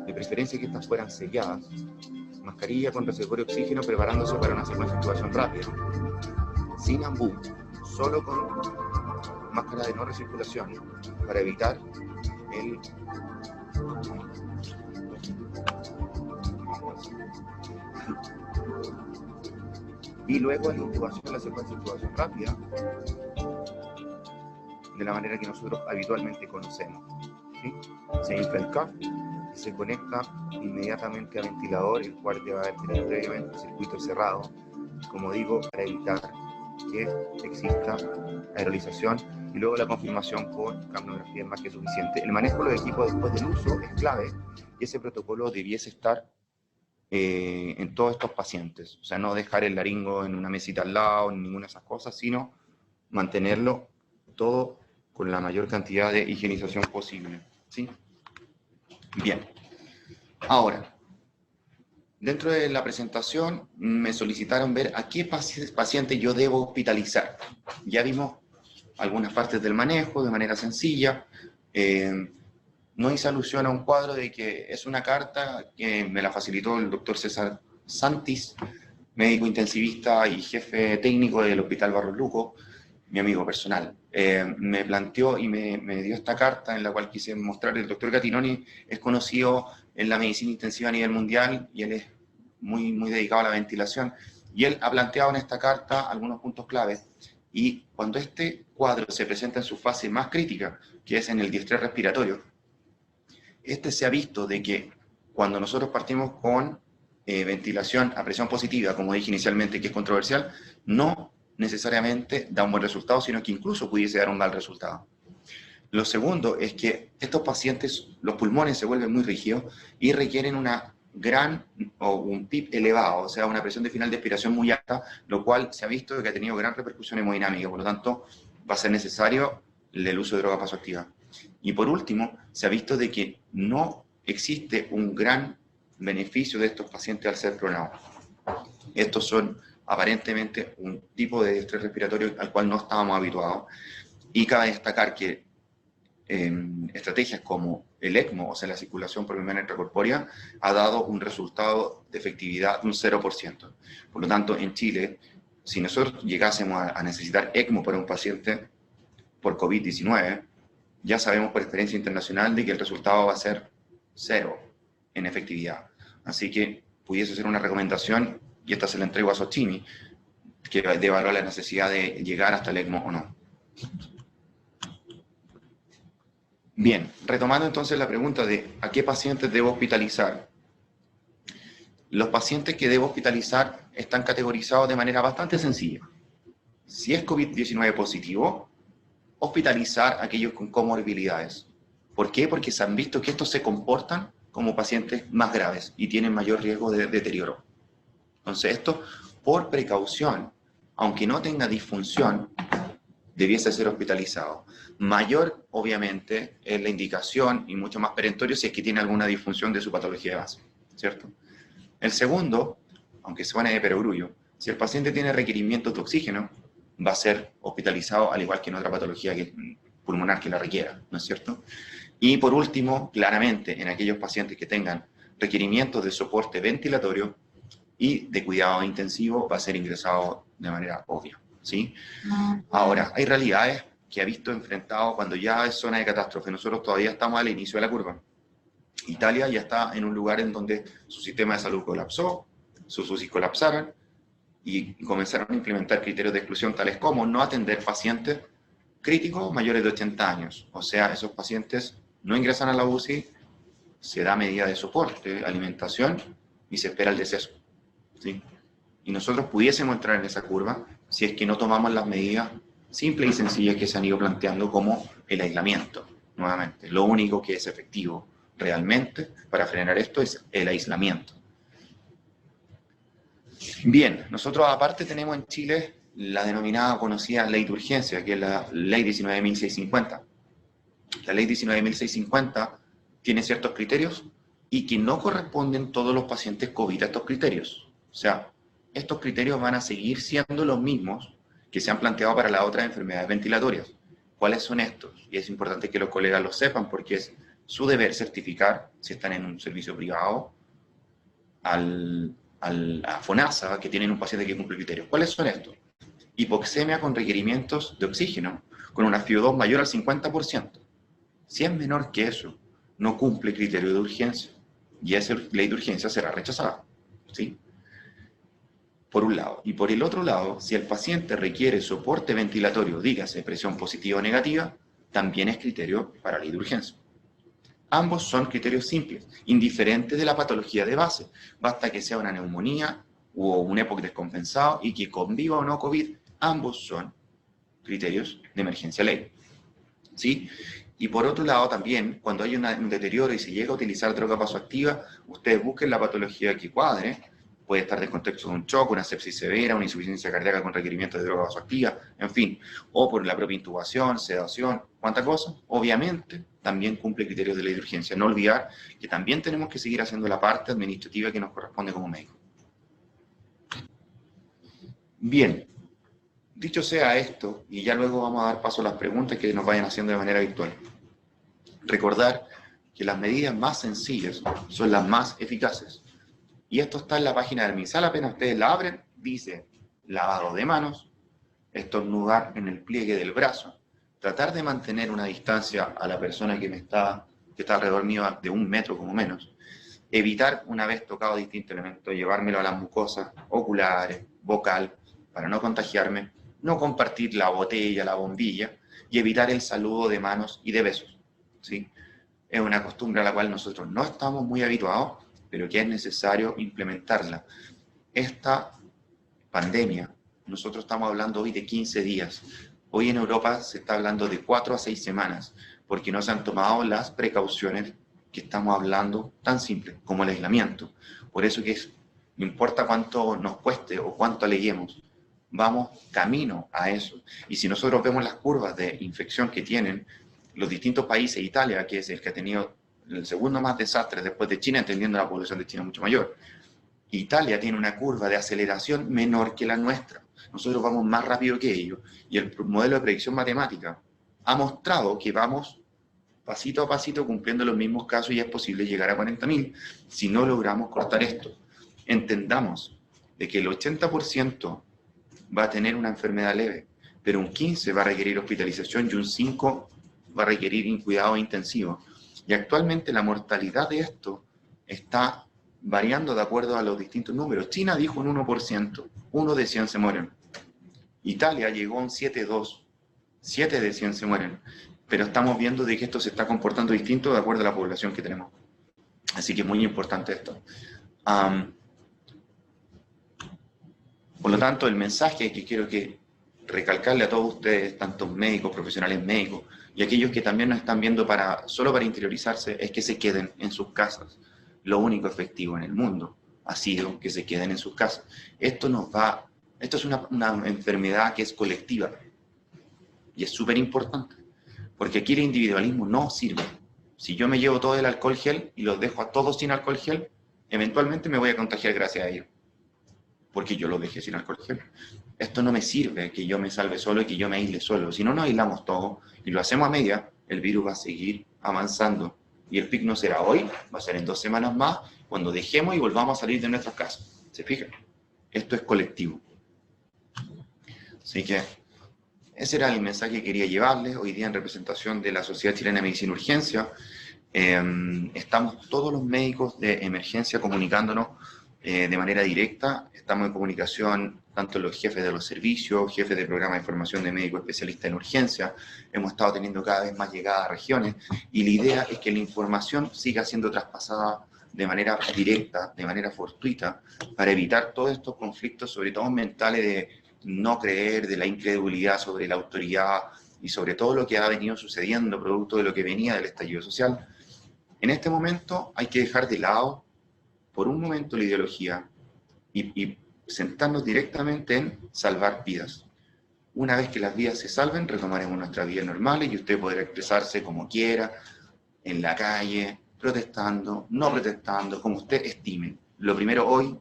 de preferencia que estas fueran selladas, mascarilla con reservorio de oxígeno, preparándose para una secuencia de intubación rápida, sin ambú, solo con máscara de no recirculación, para evitar el... Y luego la intubación, la secuencia de intubación rápida, de la manera que nosotros habitualmente conocemos. ¿Sí? Se infla el CAF y se conecta inmediatamente al ventilador, el cual ya va a tener previamente un circuito cerrado, como digo, para evitar que exista aerolización, y luego la confirmación con capnografía es más que suficiente. El manejo de los equipos después del uso es clave, y ese protocolo debiese estar en todos estos pacientes. O sea, no dejar el laringo en una mesita al lado, ni ninguna de esas cosas, sino mantenerlo todo con la mayor cantidad de higienización posible. ¿Sí? Bien. Ahora, dentro de la presentación me solicitaron ver a qué paciente yo debo hospitalizar. Ya vimos algunas partes del manejo de manera sencilla. No hice alusión a un cuadro de que es una carta que me la facilitó el doctor César Santis, médico intensivista y jefe técnico del Hospital Barros Luco, mi amigo personal. Me planteó y me dio esta carta en la cual quise mostrar. El doctor Gattinoni es conocido en la medicina intensiva a nivel mundial y él es muy dedicado a la ventilación. Y él ha planteado en esta carta algunos puntos claves. Y cuando este cuadro se presenta en su fase más crítica, que es en el diestrés respiratorio, se ha visto de que cuando nosotros partimos con ventilación a presión positiva, como dije inicialmente, que es controversial, no necesariamente da un buen resultado, sino que incluso pudiese dar un mal resultado. Lo segundo es que estos pacientes, los pulmones se vuelven muy rígidos y requieren una gran o un PIP elevado, o sea, una presión de final de expiración muy alta, lo cual se ha visto que ha tenido gran repercusión hemodinámica, por lo tanto va a ser necesario el uso de droga vasoactiva. Y por último, se ha visto de que no existe un gran beneficio de estos pacientes al ser pronados. Estos son aparentemente un tipo de estrés respiratorio al cual no estábamos habituados, y cabe destacar que estrategias como el ECMO, o sea, la circulación por vía intracorpórea, ha dado un resultado de efectividad de un 0%. Por lo tanto, en Chile, si nosotros llegásemos a necesitar ECMO para un paciente por COVID-19, ya sabemos por experiencia internacional de que el resultado va a ser 0 en efectividad. Así que pudiese ser una recomendación, y esta se la entrego a Sochimi, que debe evaluar la necesidad de llegar hasta el ECMO o no. Bien, retomando entonces la pregunta de ¿a qué pacientes debo hospitalizar? Los pacientes que debo hospitalizar están categorizados de manera bastante sencilla. Si es COVID-19 positivo, hospitalizar a aquellos con comorbilidades. ¿Por qué? Porque se han visto que estos se comportan como pacientes más graves y tienen mayor riesgo de deterioro. Entonces esto, por precaución, aunque no tenga disfunción, debiese ser hospitalizado. Mayor, obviamente, es la indicación y mucho más perentorio si es que tiene alguna disfunción de su patología de base, ¿cierto? El segundo, aunque suene de perogrullo, si el paciente tiene requerimientos de oxígeno, va a ser hospitalizado al igual que en otra patología pulmonar que la requiera, ¿no es cierto? Y por último, claramente, en aquellos pacientes que tengan requerimientos de soporte ventilatorio y de cuidado intensivo, va a ser ingresado de manera obvia, ¿sí? Ahora, hay realidades que ha visto enfrentado cuando ya es zona de catástrofe. Nosotros todavía estamos al inicio de la curva. Italia ya está en un lugar en donde su sistema de salud colapsó, sus UCI colapsaron, y comenzaron a implementar criterios de exclusión tales como no atender pacientes críticos mayores de 80 años. O sea, esos pacientes no ingresan a la UCI, se da medida de soporte, alimentación y se espera el deceso, ¿sí? Y nosotros pudiésemos entrar en esa curva si es que no tomamos las medidas simples y sencillas que se han ido planteando, como el aislamiento. Nuevamente, lo único que es efectivo realmente para frenar esto es el aislamiento. Bien, nosotros aparte tenemos en Chile la denominada conocida ley de urgencia, que es la ley 19.650. La ley 19.650 tiene ciertos criterios y que no corresponden todos los pacientes COVID a estos criterios. O sea, estos criterios van a seguir siendo los mismos que se han planteado para las otras enfermedades ventilatorias. ¿Cuáles son estos? Y es importante que los colegas lo sepan porque es su deber certificar si están en un servicio privado a FONASA, que tienen un paciente que cumple criterios. ¿Cuáles son estos? Hipoxemia con requerimientos de oxígeno, con una FiO2 mayor al 50%. Si es menor que eso, no cumple criterio de urgencia, y esa ley de urgencia será rechazada, ¿sí? Por un lado. Y por el otro lado, si el paciente requiere soporte ventilatorio, dígase presión positiva o negativa, también es criterio para ley de urgencia. Ambos son criterios simples, indiferentes de la patología de base. Basta que sea una neumonía o un EPOC descompensado y que conviva o no COVID, ambos son criterios de emergencia ley, ¿sí? Y por otro lado también, cuando hay un deterioro y se llega a utilizar droga vasoactiva, ustedes busquen la patología que cuadre. Puede estar del contexto de un shock, una sepsis severa, una insuficiencia cardíaca con requerimiento de droga vasoactiva, en fin, o por la propia intubación, sedación, ¿cuánta cosa? Obviamente, también cumple criterios de ley de urgencia. No olvidar que también tenemos que seguir haciendo la parte administrativa que nos corresponde como médico. Bien, dicho sea esto, y ya luego vamos a dar paso a las preguntas que nos vayan haciendo de manera virtual. Recordar que las medidas más sencillas son las más eficaces. Y esto está en la página del MinSal, apenas ustedes la abren, dice lavado de manos, estornudar en el pliegue del brazo, tratar de mantener una distancia a la persona que está alrededor mío de 1 metro como menos, evitar una vez tocado distinto elemento, llevármelo a las mucosas oculares, vocal, para no contagiarme, no compartir la botella, la bombilla, y evitar el saludo de manos y de besos, ¿sí? Es una costumbre a la cual nosotros no estamos muy habituados, pero que es necesario implementarla. Esta pandemia, nosotros estamos hablando hoy de 15 días. Hoy en Europa se está hablando de 4 a 6 semanas, porque no se han tomado las precauciones que estamos hablando tan simples como el aislamiento. Por eso que no importa cuánto nos cueste o cuánto aleguemos, vamos camino a eso. Y si nosotros vemos las curvas de infección que tienen los distintos países, Italia, que es el que ha tenido el segundo más desastre después de China, entendiendo la población de China mucho mayor. Italia tiene una curva de aceleración menor que la nuestra. Nosotros vamos más rápido que ellos. Y el modelo de predicción matemática ha mostrado que vamos pasito a pasito cumpliendo los mismos casos y es posible llegar a 40.000 si no logramos cortar esto. Entendamos de que el 80% va a tener una enfermedad leve, pero un 15% va a requerir hospitalización y un 5% va a requerir cuidado intensivo. Y actualmente la mortalidad de esto está variando de acuerdo a los distintos números. China dijo un 1%, 1 de 100 se mueren. Italia llegó a un 7,2, 7 de 100 se mueren. Pero estamos viendo de que esto se está comportando distinto de acuerdo a la población que tenemos. Así que es muy importante esto. Por lo tanto, el mensaje que quiero recalcarle a todos ustedes, tanto médicos, profesionales médicos, y aquellos que también nos están viendo solo para interiorizarse, es que se queden en sus casas. Lo único efectivo en el mundo ha sido que se queden en sus casas. Esto es una enfermedad que es colectiva y es súper importante, porque aquí el individualismo no sirve. Si yo me llevo todo el alcohol gel y los dejo a todos sin alcohol gel, eventualmente me voy a contagiar gracias a ello, porque yo lo dejé sin alcohol gel. Esto no me sirve que yo me salve solo y que yo me aísle solo. Si no nos aislamos todos y lo hacemos a media, el virus va a seguir avanzando. Y el pic no será hoy, va a ser en 2 semanas más, cuando dejemos y volvamos a salir de nuestras casas. ¿Se fijan? Esto es colectivo. Así que ese era el mensaje que quería llevarles hoy día en representación de la Sociedad Chilena de Medicina Urgencia. Estamos todos los médicos de emergencia comunicándonos de manera directa. Estamos en comunicación tanto los jefes de los servicios, jefes de programa de formación de médicos especialistas en urgencia. Hemos estado teniendo cada vez más llegada a regiones y la idea es que la información siga siendo traspasada de manera directa, de manera fortuita, para evitar todos estos conflictos, sobre todo mentales de no creer, de la incredulidad sobre la autoridad y sobre todo lo que ha venido sucediendo producto de lo que venía del estallido social. En este momento hay que dejar de lado por un momento la ideología y sentarnos directamente en salvar vidas. Una vez que las vías se salven, retomaremos nuestras vías normales y usted podrá expresarse como quiera, en la calle, protestando, no protestando, como usted estime. Lo primero hoy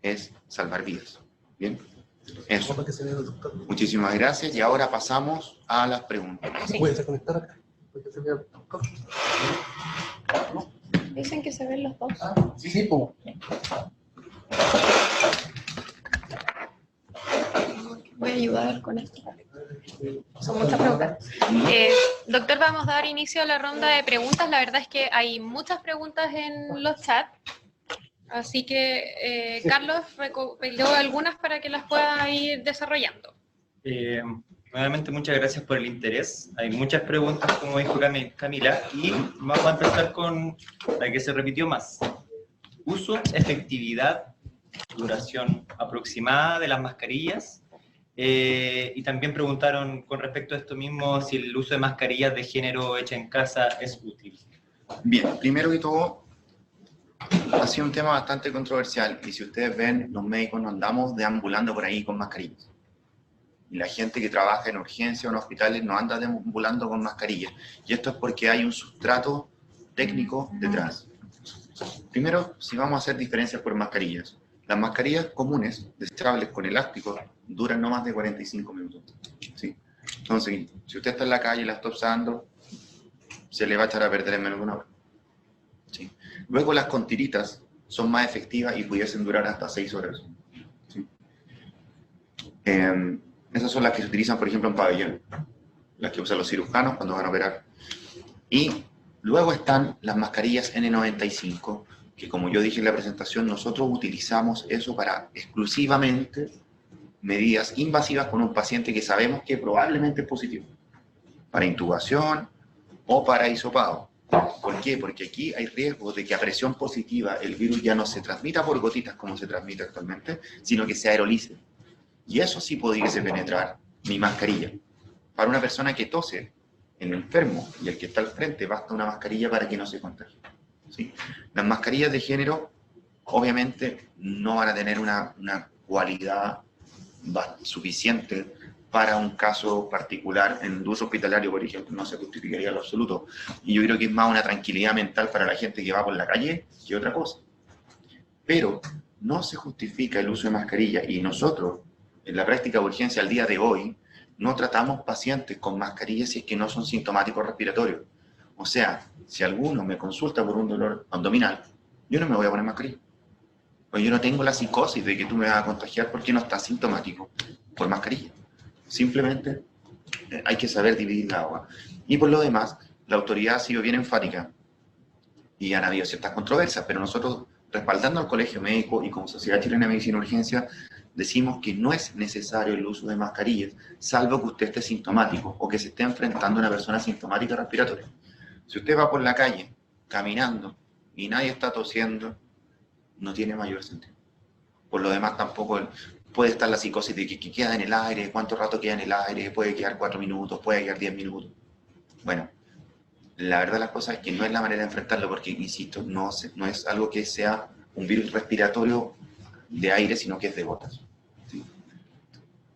es salvar vidas. ¿Bien? Eso. Muchísimas gracias y ahora pasamos a las preguntas. Sí. ¿Puedes conectar acá? Dicen que se ven los dos. Sí, sí, pues. Voy a ayudar con esto. Son muchas preguntas. Doctor, vamos a dar inicio a la ronda de preguntas. La verdad es que hay muchas preguntas en los chats. Así que, Carlos recopiló algunas para que las pueda ir desarrollando. Nuevamente, muchas gracias por el interés. Hay muchas preguntas, como dijo Camila, y vamos a empezar con la que se repitió más. Uso, efectividad, duración aproximada de las mascarillas. Y también preguntaron con respecto a esto mismo si el uso de mascarillas de género hecha en casa es útil. Bien, primero que todo, ha sido un tema bastante controversial y si ustedes ven, los médicos no andamos deambulando por ahí con mascarillas. Y la gente que trabaja en urgencia o en hospitales no anda deambulando con mascarillas. Y esto es porque hay un sustrato técnico detrás. Primero, si vamos a hacer diferencias por mascarillas. Las mascarillas comunes, desechables con elástico, duran no más de 45 minutos. ¿Sí? Entonces, si usted está en la calle y la está usando, se le va a echar a perder en menos de una hora. ¿Sí? Luego las con tiritas son más efectivas y pudiesen durar hasta 6 horas. ¿Sí? Esas son las que se utilizan, por ejemplo, en pabellón, las que usan los cirujanos cuando van a operar. Y luego están las mascarillas N95, que como yo dije en la presentación, nosotros utilizamos eso para exclusivamente medidas invasivas con un paciente que sabemos que probablemente es positivo, para intubación o para hisopado. ¿Por qué? Porque aquí hay riesgo de que a presión positiva el virus ya no se transmita por gotitas como se transmite actualmente, sino que se aerolice. Y eso sí pudiese penetrar mi mascarilla. Para una persona que tose, el enfermo y el que está al frente, basta una mascarilla para que no se contagie. ¿Sí? Las mascarillas de género, obviamente, no van a tener una cualidad suficiente para un caso particular en uso hospitalario, por ejemplo, no se justificaría en lo absoluto. Y yo creo que es más una tranquilidad mental para la gente que va por la calle que otra cosa. Pero no se justifica el uso de mascarilla y nosotros, en la práctica de urgencia al día de hoy, no tratamos pacientes con mascarillas si es que no son sintomáticos respiratorios. O sea, si alguno me consulta por un dolor abdominal, yo no me voy a poner mascarilla. Pues yo no tengo la psicosis de que tú me vas a contagiar porque no estás sintomático por mascarilla. Simplemente hay que saber dividir la agua. Y por lo demás, la autoridad ha sido bien enfática y han habido ciertas controversias, pero nosotros, respaldando al Colegio Médico y como Sociedad Chilena de Medicina de Urgencia, decimos que no es necesario el uso de mascarillas, salvo que usted esté sintomático o que se esté enfrentando a una persona sintomática respiratoria. Si usted va por la calle, caminando, y nadie está tosiendo, no tiene mayor sentido. Por lo demás, tampoco puede estar la psicosis de que queda en el aire, cuánto rato queda en el aire, puede quedar 4 minutos, puede quedar 10 minutos. Bueno, la verdad de las cosas es que no es la manera de enfrentarlo, porque, insisto, no es algo que sea un virus respiratorio de aire, sino que es de gotas. ¿Sí?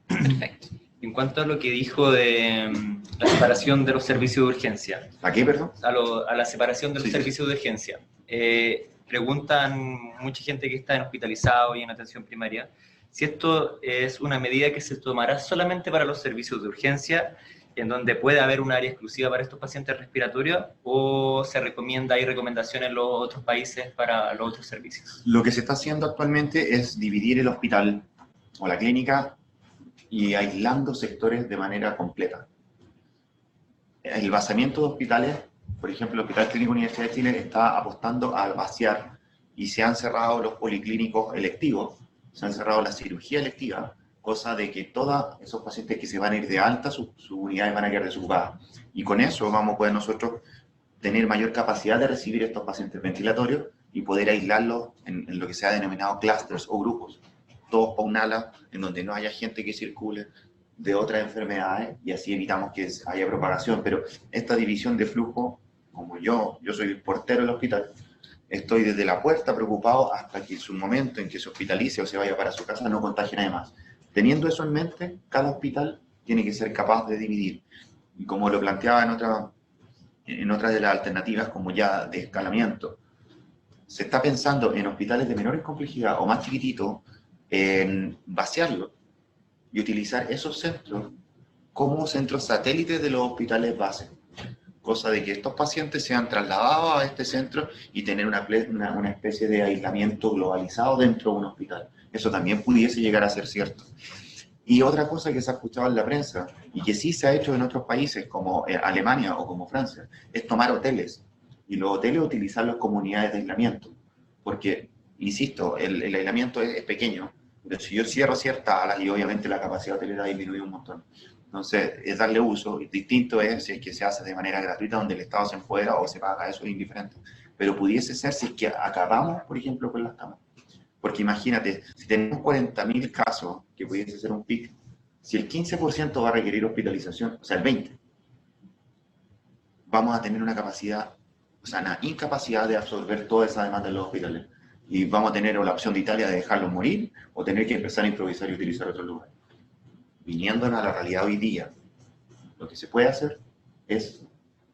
Perfecto. En cuanto a lo que dijo de la separación de los servicios de urgencia. ¿A qué, perdón? A la separación de los Sí. servicios de urgencia. Preguntan mucha gente que está en hospitalizado y en atención primaria si esto es una medida que se tomará solamente para los servicios de urgencia, en donde puede haber un área exclusiva para estos pacientes respiratorios, o se recomienda, hay recomendaciones en los otros países para los otros servicios. Lo que se está haciendo actualmente es dividir el hospital o la clínica y aislando sectores de manera completa. El vaciamiento de hospitales, por ejemplo, el Hospital Clínico Universidad de Chile está apostando a vaciar y se han cerrado los policlínicos electivos, se han cerrado la cirugía electiva, cosa de que todos esos pacientes que se van a ir de alta, sus unidades van a quedar desocupadas. Y con eso vamos a poder nosotros tener mayor capacidad de recibir estos pacientes ventilatorios y poder aislarlos en lo que se ha denominado clusters o grupos, todos por un ala en donde no haya gente que circule de otras enfermedades y así evitamos que haya propagación. Pero esta división de flujo, como yo soy el portero del hospital, estoy desde la puerta preocupado hasta que en su momento en que se hospitalice o se vaya para su casa no contagie a nadie más. Teniendo eso en mente, cada hospital tiene que ser capaz de dividir. Y como lo planteaba en otra de las alternativas, como ya de escalamiento, se está pensando en hospitales de menor complejidad o más chiquititos, en vaciarlo y utilizar esos centros como centros satélites de los hospitales base. Cosa de que estos pacientes sean trasladados a este centro y tener una especie de aislamiento globalizado dentro de un hospital. Eso también pudiese llegar a ser cierto. Y otra cosa que se ha escuchado en la prensa, y que sí se ha hecho en otros países, como Alemania o como Francia, es tomar hoteles, y los hoteles utilizarlos como unidades de aislamiento. Porque, insisto, el aislamiento es pequeño, pero si yo cierro ciertas alas, y obviamente la capacidad hotelera disminuye un montón. Entonces, es darle uso. Distinto es si es que se hace de manera gratuita, donde el Estado se empodera o se paga, eso es indiferente. Pero pudiese ser si es que acabamos, por ejemplo, con las camas. Porque imagínate, si tenemos 40.000 casos, que pudiese ser un pic, si el 15% va a requerir hospitalización, o sea, el 20%, vamos a tener una capacidad, o sea, una incapacidad de absorber toda esa demanda en los hospitales. Y vamos a tener o la opción de Italia de dejarlos morir, o tener que empezar a improvisar y utilizar otros lugares. Viniéndonos a la realidad hoy día, lo que se puede hacer es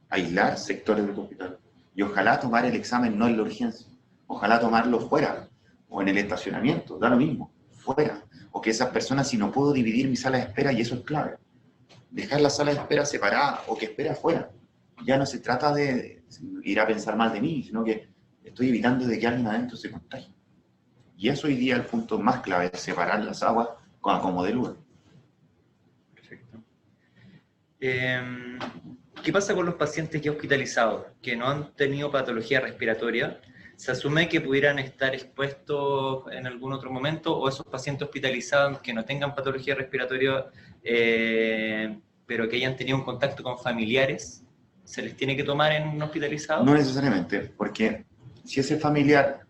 aislar sectores del hospital. Y ojalá tomar el examen no en la urgencia, ojalá tomarlo fuera, o en el estacionamiento, da lo mismo, fuera. O que esas personas, si no puedo dividir mi sala de espera, y eso es clave, dejar la sala de espera separada o que espera afuera. Ya no se trata de ir a pensar mal de mí, sino que estoy evitando de que alguien adentro se contagie. Y eso hoy día es el punto más clave, es separar las aguas con acomodo de lugar. Perfecto. ¿Qué pasa con los pacientes ya hospitalizados, que no han tenido patología respiratoria? ¿Se asume que pudieran estar expuestos en algún otro momento, o esos pacientes hospitalizados que no tengan patología respiratoria, pero que hayan tenido un contacto con familiares, se les tiene que tomar en hospitalizados? No necesariamente, porque si ese familiar,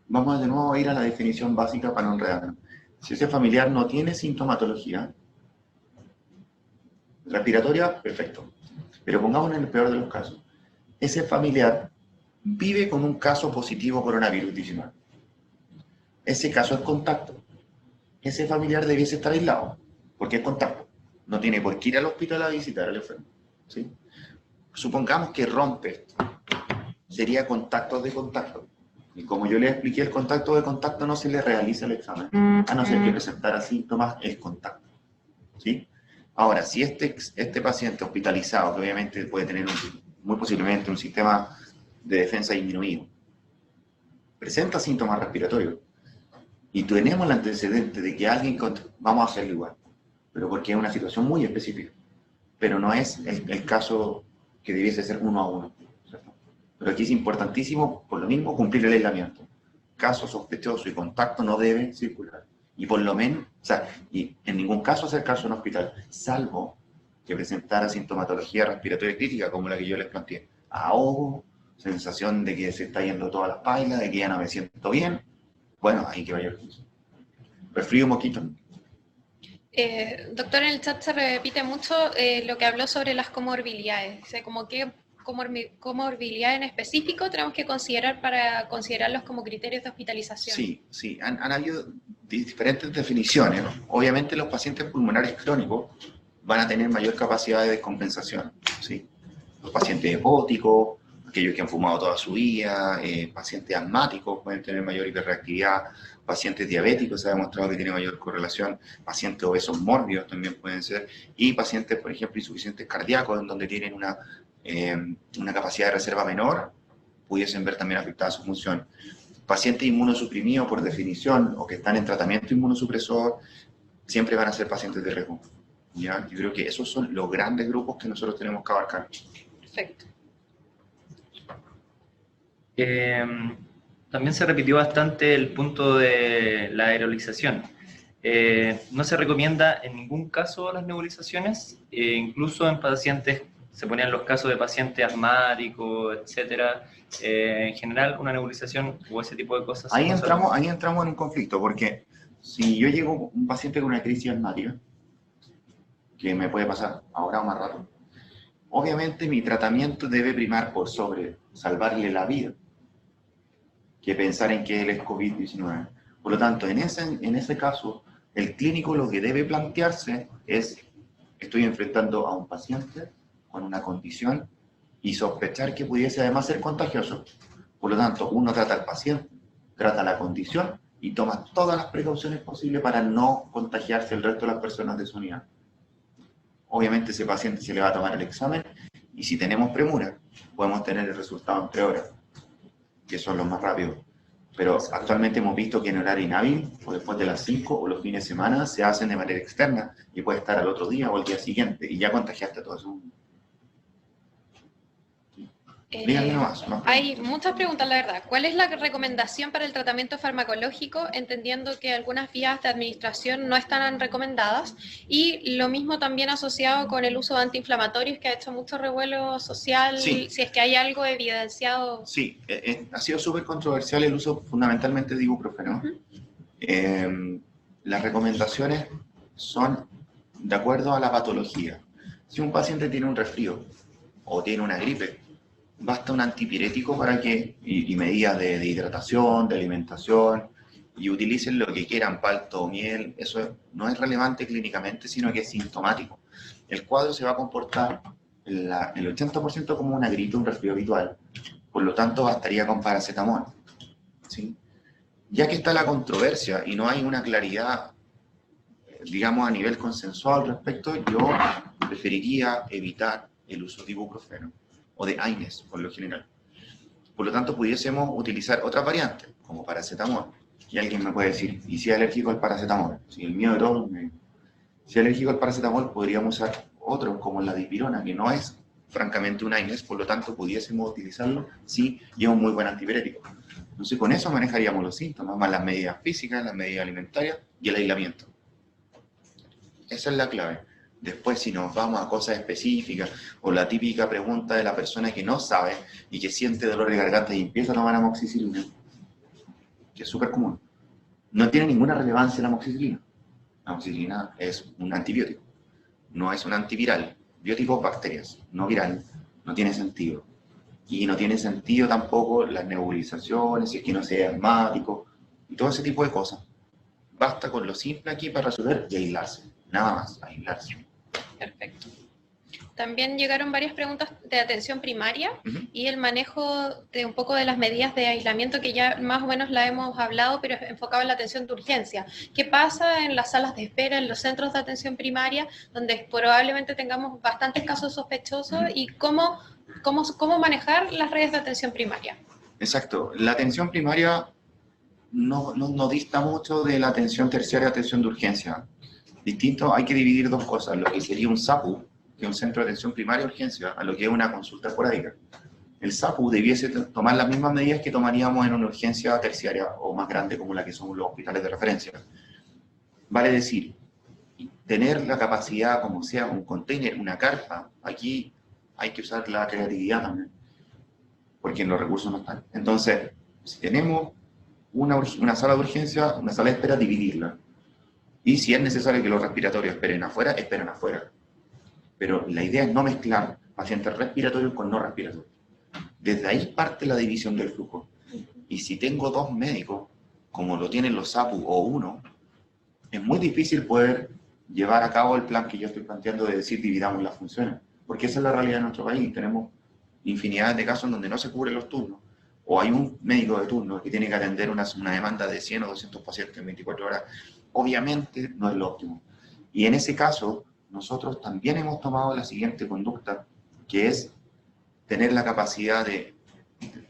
vamos de nuevo a ir a la definición básica para no enredarnos, si ese familiar no tiene sintomatología respiratoria, perfecto. Pero pongámonos en el peor de los casos. Ese familiar vive con un caso positivo coronavirus 19. Ese caso es contacto. Ese familiar debiese estar aislado, porque es contacto. No tiene por qué ir al hospital a visitar al enfermo. ¿Sí? Supongamos que rompe esto. Sería contacto de contacto. Y como yo les expliqué, el contacto de contacto no se le realiza el examen, a no ser que presentara síntomas, es contacto. ¿Sí? Ahora, si este paciente hospitalizado, que obviamente puede tener muy posiblemente un sistema de defensa disminuido, presenta síntomas respiratorios, y tenemos el antecedente de que alguien, vamos a hacerlo igual, pero porque es una situación muy específica, pero no es el caso que debiese ser 1 a 1, ¿cierto? Pero aquí es importantísimo, por lo mismo, cumplir el aislamiento. Caso sospechoso y contacto no debe circular. Y por lo menos, o sea, y en ningún caso acercarse a un hospital, salvo que presentara sintomatología respiratoria crítica, como la que yo les planteé. Ahogo, sensación de que se está yendo todas las pailas, de que ya no me siento bien. Bueno, ahí que vaya el juicio. Resfrío, moquito. Doctor, en el chat se repite mucho lo que habló sobre las comorbilidades. O sea, como qué comorbilidad en específico tenemos que considerar para considerarlos como criterios de hospitalización. Sí. Han habido diferentes definiciones. Obviamente los pacientes pulmonares crónicos van a tener mayor capacidad de descompensación. ¿Sí? Los pacientes hepáticos, aquellos que han fumado toda su vida, pacientes asmáticos pueden tener mayor hiperreactividad, pacientes diabéticos se ha demostrado que tiene mayor correlación, pacientes obesos mórbidos también pueden ser, y pacientes, por ejemplo, insuficientes cardíacos, en donde tienen una capacidad de reserva menor, pudiesen ver también afectada su función. Pacientes inmunosuprimidos por definición, o que están en tratamiento inmunosupresor, siempre van a ser pacientes de riesgo. ¿Ya? Yo creo que esos son los grandes grupos que nosotros tenemos que abarcar. Perfecto. También se repitió bastante el punto de la aerolización. No se recomienda en ningún caso las nebulizaciones, incluso en pacientes, se ponían los casos de pacientes asmáticos, etcétera. En general, una nebulización o ese tipo de cosas. Ahí entramos en un conflicto, porque si yo llego un paciente con una crisis asmática, que me puede pasar ahora o más rato, obviamente mi tratamiento debe primar por sobre salvarle la vida, que pensar en que él es COVID-19. Por lo tanto, en ese caso, El clínico lo que debe plantearse es, estoy enfrentando a un paciente con una condición y sospechar que pudiese además ser contagioso. Por lo tanto, uno trata al paciente, trata la condición y toma todas las precauciones posibles para no contagiarse el resto de las personas de su unidad. Obviamente ese paciente se le va a tomar el examen y si tenemos premura, podemos tener el resultado en 3 horas, que son los más rápidos. Pero actualmente hemos visto que en horario inhábil, o después de las 5 o los fines de semana, se hacen de manera externa y puede estar al otro día o al día siguiente y ya contagiaste a todo eso. Díganme más. Hay muchas preguntas, la verdad. ¿Cuál es la recomendación para el tratamiento farmacológico, entendiendo que algunas vías de administración no están recomendadas? Y lo mismo también asociado con el uso de antiinflamatorios, que ha hecho mucho revuelo social, Sí. si es que hay algo evidenciado. Sí, ha sido súper controversial el uso fundamentalmente de ibuprofeno. Las recomendaciones son de acuerdo a la patología. Si un paciente tiene un resfrío o tiene una gripe, basta un antipirético para que, y medidas de hidratación, de alimentación, y utilicen lo que quieran, palto o miel. Eso no es relevante clínicamente, sino que es sintomático. El cuadro se va a comportar el 80% como una gripe, un resfrío habitual. Por lo tanto, bastaría con paracetamol, ¿sí? Ya que está la controversia y no hay una claridad, digamos, a nivel consensual al respecto, yo preferiría evitar el uso de ibuprofeno o de AINES, por lo general. Por lo tanto, pudiésemos utilizar otras variantes, como paracetamol. Y alguien me puede decir, ¿y si es alérgico al paracetamol? Si el miedo de todos, si es alérgico al paracetamol, podríamos usar otros, como la dipirona, que no es francamente un AINES, por lo tanto, pudiésemos utilizarlo si lleva un muy buen antipirético. Entonces, con eso manejaríamos los síntomas, más las medidas físicas, las medidas alimentarias y el aislamiento. Esa es la clave. Después, si nos vamos a cosas específicas, o la típica pregunta de la persona que no sabe y que siente dolor de garganta y empieza a tomar amoxicilina, que es súper común, no tiene ninguna relevancia la amoxicilina. La amoxicilina es un antibiótico, no es un antiviral. Biótico, bacterias, no viral, no tiene sentido. Y no tiene sentido tampoco las nebulizaciones, si es que no sea asmático, y todo ese tipo de cosas. Basta con lo simple aquí para resolver y aislarse. Nada más, aislarse. Perfecto. También llegaron varias preguntas de atención primaria y el manejo de un poco de las medidas de aislamiento que ya más o menos la hemos hablado, pero enfocado en la atención de urgencia. ¿Qué pasa en las salas de espera, en los centros de atención primaria, donde probablemente tengamos bastantes casos sospechosos y cómo manejar las redes de atención primaria? Exacto. La atención primaria no dista mucho de la atención terciaria, atención de urgencia. Distinto, hay que dividir dos cosas, lo que sería un SAPU, que es un centro de atención primaria de urgencia, a lo que es una consulta esporádica. El SAPU debiese tomar las mismas medidas que tomaríamos en una urgencia terciaria o más grande como la que son los hospitales de referencia. Vale decir, tener la capacidad, como sea, un container, una carpa, aquí hay que usar la creatividad también, porque los recursos no están. Entonces, si tenemos una sala de urgencia, una sala de espera, dividirla. Y si es necesario que los respiratorios esperen afuera, esperen afuera. Pero la idea es no mezclar pacientes respiratorios con no respiratorios. Desde ahí parte la división del flujo. Y si tengo 2 médicos, como lo tienen los SAPU o uno, es muy difícil poder llevar a cabo el plan que yo estoy planteando de decir dividamos las funciones. Porque esa es la realidad de nuestro país. Tenemos infinidad de casos donde no se cubren los turnos. O hay un médico de turno que tiene que atender una demanda de 100 o 200 pacientes en 24 horas. Obviamente no es lo óptimo. Y en ese caso, nosotros también hemos tomado la siguiente conducta, que es tener la capacidad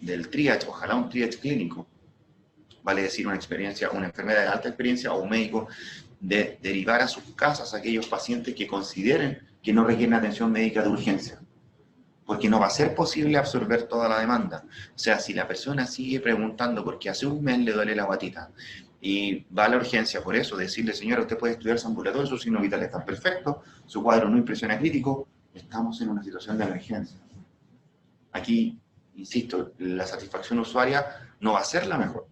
del triage, ojalá un triage clínico, vale decir una enfermera de alta experiencia o un médico, de derivar a sus casas a aquellos pacientes que consideren que no requieren atención médica de urgencia, porque no va a ser posible absorber toda la demanda. O sea, si la persona sigue preguntando porque hace un mes le duele la guatita, y va a la urgencia por eso, decirle, señora, usted puede estudiar su ambulatorio, sus signos vitales están perfectos, su cuadro no impresiona crítico, estamos en una situación de emergencia. Aquí, insisto, la satisfacción usuaria no va a ser la mejor,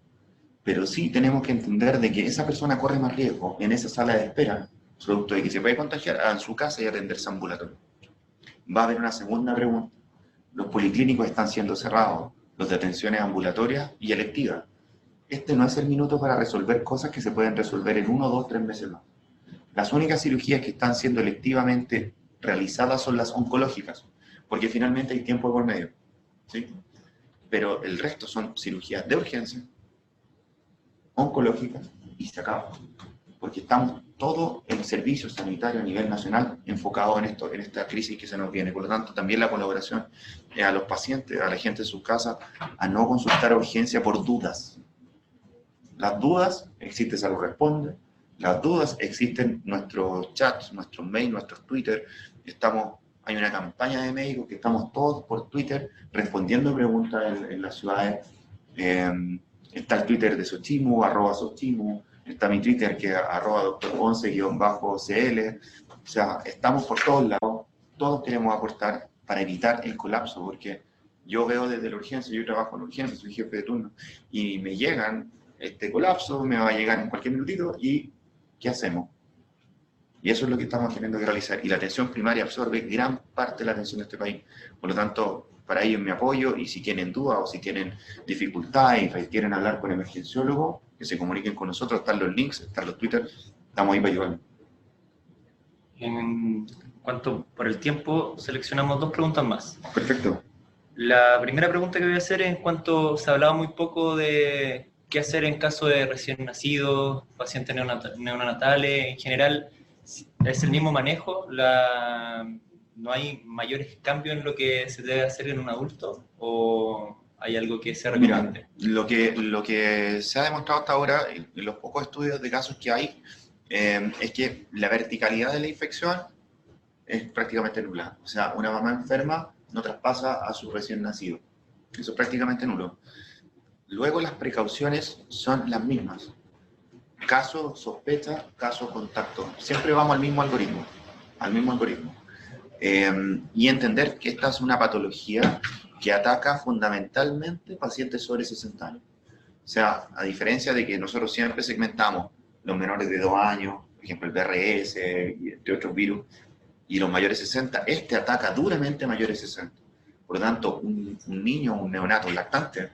pero sí tenemos que entender de que esa persona corre más riesgo en esa sala de espera, producto de que se puede contagiar en su casa y atenderse ambulatorio. Va a haber una segunda pregunta. Los policlínicos están siendo cerrados, los de atenciones ambulatorias y electivas. este no es el minuto para resolver cosas que se pueden resolver en 1, 2, 3 meses más. Las únicas cirugías que están siendo electivamente realizadas son las oncológicas, porque finalmente hay tiempo por medio, ¿sí? Pero el resto son cirugías de urgencia, oncológicas, y se acaba. Porque estamos todo el servicio sanitario a nivel nacional enfocado en esto, en esta crisis que se nos viene. Por lo tanto, también la colaboración a los pacientes, a la gente en sus casas, a no consultar a urgencia por dudas. Las dudas, existe Salud Responde, las dudas, existen nuestros chats, nuestros mails, nuestros Twitter. Hay una campaña de médicos que estamos todos por Twitter respondiendo preguntas en las ciudades. Está el Twitter de Sochimu, @Sochimu, está mi Twitter que es @Dr.Ponce_CL. O sea, estamos por todos lados, todos queremos aportar para evitar el colapso, porque yo veo desde la urgencia, yo trabajo en la urgencia, soy jefe de turno, y me llegan este colapso, me va a llegar en cualquier minutito, y ¿qué hacemos? Y eso es lo que estamos teniendo que realizar. Y la atención primaria absorbe gran parte de la atención de este país. Por lo tanto, para ellos me apoyo, y si tienen dudas o si tienen dificultades y quieren hablar con emergenciólogos, que se comuniquen con nosotros, están los links, están los Twitter, estamos ahí para ayudar. En cuanto por el tiempo, seleccionamos 2 preguntas más. Perfecto. La primera pregunta que voy a hacer es en cuanto se hablaba muy poco de qué hacer en caso de recién nacidos, pacientes neonatales, en general, ¿es el mismo manejo? ¿No hay mayores cambios en lo que se debe hacer en un adulto? ¿O hay algo que se recomiende? Mira, lo que se ha demostrado hasta ahora, en los pocos estudios de casos que hay, es que la verticalidad de la infección es prácticamente nula. O sea, una mamá enferma no traspasa a su recién nacido. Eso es prácticamente nulo. Luego las precauciones son las mismas. Caso sospecha, caso contacto. Siempre vamos al mismo algoritmo. Y entender que esta es una patología que ataca fundamentalmente pacientes sobre 60 años. O sea, a diferencia de que nosotros siempre segmentamos los menores de 2 años, por ejemplo el BRS y entre otros virus, y los mayores 60, este ataca duramente a mayores 60. Por lo tanto, un niño, un neonato lactante,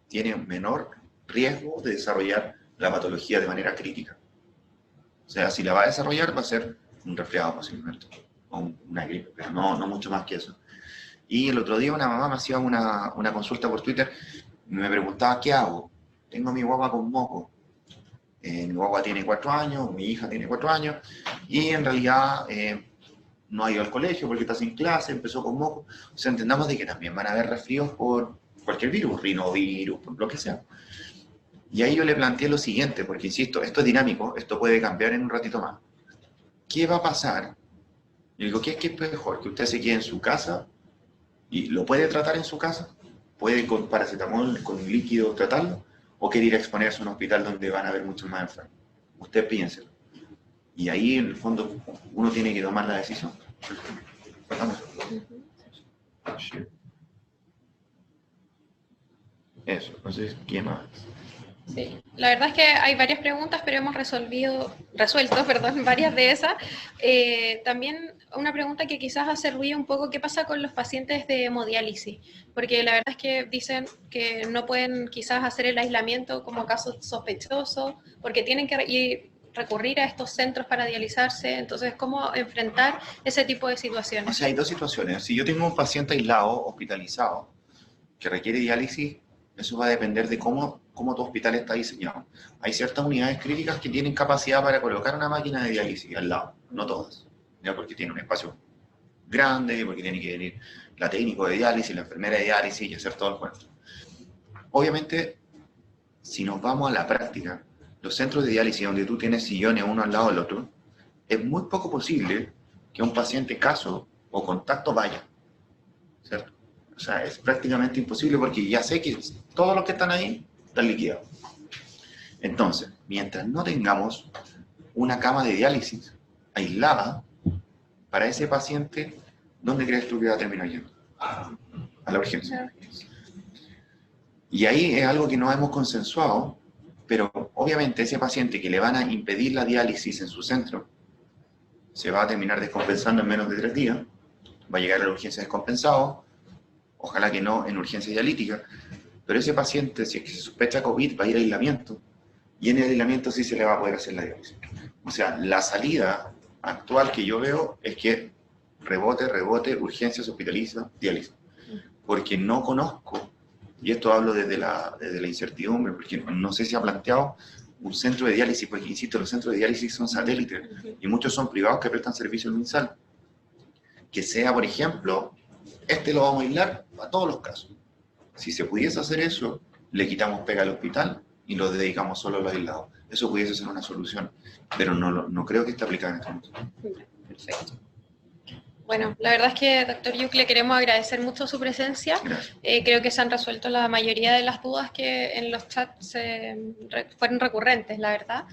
tiene un menor riesgo de desarrollar la patología de manera crítica. O sea, si la va a desarrollar, va a ser un resfriado posiblemente, o una gripe, pero no mucho más que eso. Y el otro día una mamá me hacía una consulta por Twitter, me preguntaba, ¿qué hago? Tengo a mi guagua con moco. Mi guagua tiene 4 años, mi hija tiene 4 años, y en realidad no ha ido al colegio porque está sin clase, empezó con moco. O sea, entendamos de que también van a haber resfríos por cualquier virus, rinovirus, por lo que sea. Y ahí yo le planteé lo siguiente, porque insisto, esto es dinámico, esto puede cambiar en un ratito más. ¿Qué va a pasar? Yo digo, ¿qué es mejor? Que usted se quede en su casa y lo puede tratar en su casa, puede con paracetamol, con líquido tratarlo, o quiere ir a exponerse a un hospital donde van a haber muchos más enfermos. Usted piénselo. Y ahí, en el fondo, uno tiene que tomar la decisión. Eso, entonces, ¿qué más? Sí, la verdad es que hay varias preguntas, pero hemos resuelto, varias de esas. También una pregunta que quizás hace ruido un poco, ¿qué pasa con los pacientes de hemodiálisis? Porque la verdad es que dicen que no pueden quizás hacer el aislamiento como caso sospechoso, porque tienen que recurrir a estos centros para dializarse. Entonces, ¿cómo enfrentar ese tipo de situaciones? O sea, hay 2 situaciones. Si yo tengo un paciente aislado, hospitalizado, que requiere diálisis, eso va a depender de cómo tu hospital está diseñado. Hay ciertas unidades críticas que tienen capacidad para colocar una máquina de diálisis al lado, no todas, ¿ya? Porque tiene un espacio grande, porque tiene que venir la técnico de diálisis, la enfermera de diálisis y hacer todo el cuento. Obviamente, si nos vamos a la práctica, los centros de diálisis donde tú tienes sillones uno al lado del otro, es muy poco posible que un paciente caso o contacto vaya, ¿cierto? O sea, es prácticamente imposible porque ya sé que todos los que están ahí están liquidados. Entonces, mientras no tengamos una cama de diálisis aislada para ese paciente, ¿dónde crees tú que va a terminar yendo? A la urgencia. Y ahí es algo que no hemos consensuado, pero obviamente ese paciente que le van a impedir la diálisis en su centro se va a terminar descompensando en menos de 3 días, va a llegar a la urgencia descompensado, ojalá que no en urgencia dialítica, Pero ese paciente, si es que se sospecha COVID, va a ir a aislamiento, y en el aislamiento sí se le va a poder hacer la diálisis. O sea, la salida actual que yo veo es que rebote, urgencias, hospitaliza, diálisis. Porque no conozco, y esto hablo desde la incertidumbre, porque no sé si ha planteado un centro de diálisis, porque insisto, los centros de diálisis son satélites, y muchos son privados que prestan servicio al MinSal. Que sea, por ejemplo, lo vamos a aislar a todos los casos. Si se pudiese hacer eso, le quitamos pega al hospital y lo dedicamos solo a los aislados. Eso pudiese ser una solución, pero no creo que esté aplicada en este momento. Perfecto. Bueno, la verdad es que, doctor Yuc, le queremos agradecer mucho su presencia. Creo que se han resuelto la mayoría de las dudas que en los chats fueron recurrentes, la verdad.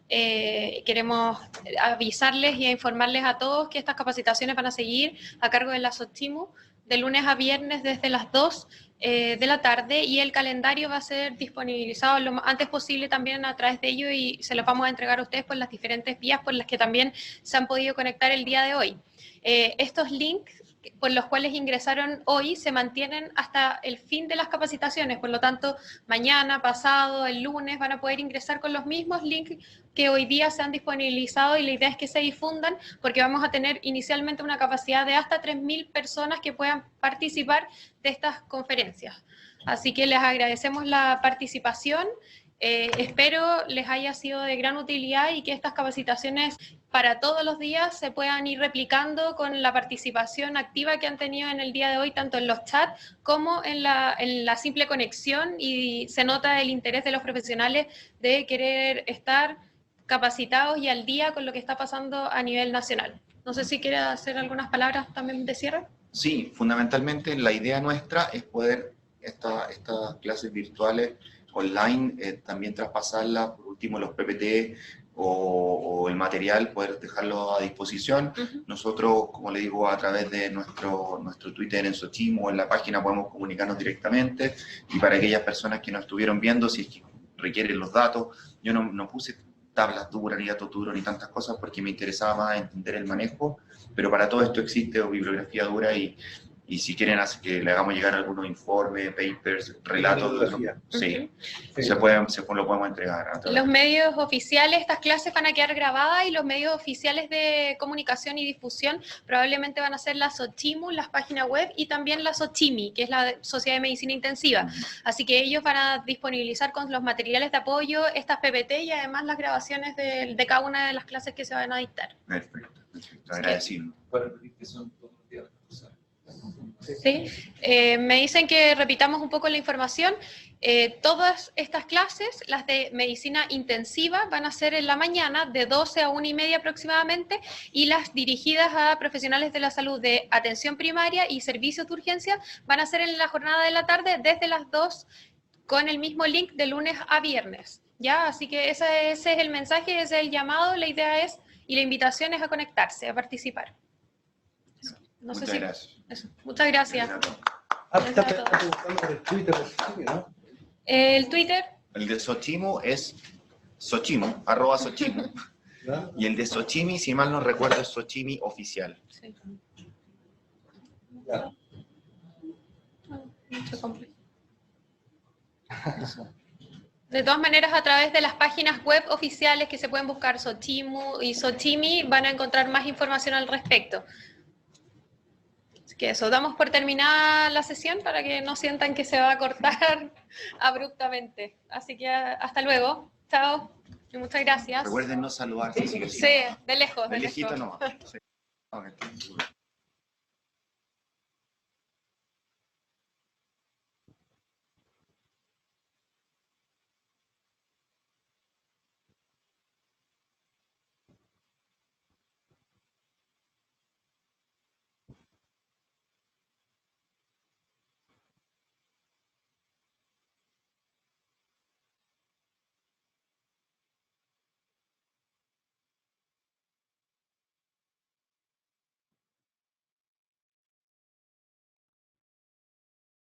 Queremos avisarles y informarles a todos que estas capacitaciones van a seguir a cargo de la SOCHIMU de lunes a viernes desde las 2 de la tarde, y el calendario va a ser disponibilizado lo antes posible también a través de ello, y se los vamos a entregar a ustedes por las diferentes vías por las que también se han podido conectar el día de hoy. Estos links por los cuales ingresaron hoy se mantienen hasta el fin de las capacitaciones, por lo tanto, mañana, pasado, el lunes van a poder ingresar con los mismos links que hoy día se han disponibilizado, y la idea es que se difundan, porque vamos a tener inicialmente una capacidad de hasta 3.000 personas que puedan participar de estas conferencias. Así que les agradecemos la participación. Espero les haya sido de gran utilidad y que estas capacitaciones para todos los días se puedan ir replicando con la participación activa que han tenido en el día de hoy, tanto en los chats como en la simple conexión, y se nota el interés de los profesionales de querer estar capacitados y al día con lo que está pasando a nivel nacional. No sé si quiere hacer algunas palabras también de cierre. Sí, fundamentalmente la idea nuestra es poder estas clases virtuales online, también traspasarlas, por último los PPT o el material, poder dejarlo a disposición. Nosotros, como le digo, a través de nuestro Twitter en SOCHIMU o en la página podemos comunicarnos directamente, y para aquellas personas que no estuvieron viendo, si es que requieren los datos, yo no puse tablas duras, ni datos duros, ni tantas cosas, porque me interesaba más entender el manejo, pero para todo esto existe bibliografía dura, y si quieren que le hagamos llegar algunos informes, papers, relatos, sí, lo podemos entregar. Los medios oficiales, estas clases van a quedar grabadas, y los medios oficiales de comunicación y difusión probablemente van a ser la SOCHIMU, las páginas web, y también la SOCHIMI, que es la Sociedad de Medicina Intensiva. Así que ellos van a disponibilizar con los materiales de apoyo estas PPT y además las grabaciones de cada una de las clases que se van a dictar. Perfecto, agradecido. Sí, me dicen que repitamos un poco la información. Todas estas clases, las de medicina intensiva, van a ser en la mañana de 12 a 1:30 aproximadamente, y las dirigidas a profesionales de la salud de atención primaria y servicios de urgencia van a ser en la jornada de la tarde desde las 2, con el mismo link de lunes a viernes. ¿Ya? Así que ese es el mensaje, ese es el llamado, la idea es, y la invitación es a conectarse, a participar. No sé si... Gracias. Eso. Muchas gracias. El Twitter, ¿no? El Twitter. El de SOCHIMU es SOCHIMU, @SOCHIMU. Y el de SOCHIMI, si mal no recuerdo, es SOCHIMI oficial. Sí. Ya. Mucho complejo. De todas maneras, a través de las páginas web oficiales que se pueden buscar SOCHIMU y SOCHIMI, van a encontrar más información al respecto. Así que eso, damos por terminada la sesión para que no sientan que se va a cortar abruptamente. Así que hasta luego. Chao. Y muchas gracias. Recuerden no saludar. Sí, de lejos. De lejito nomás. Sí.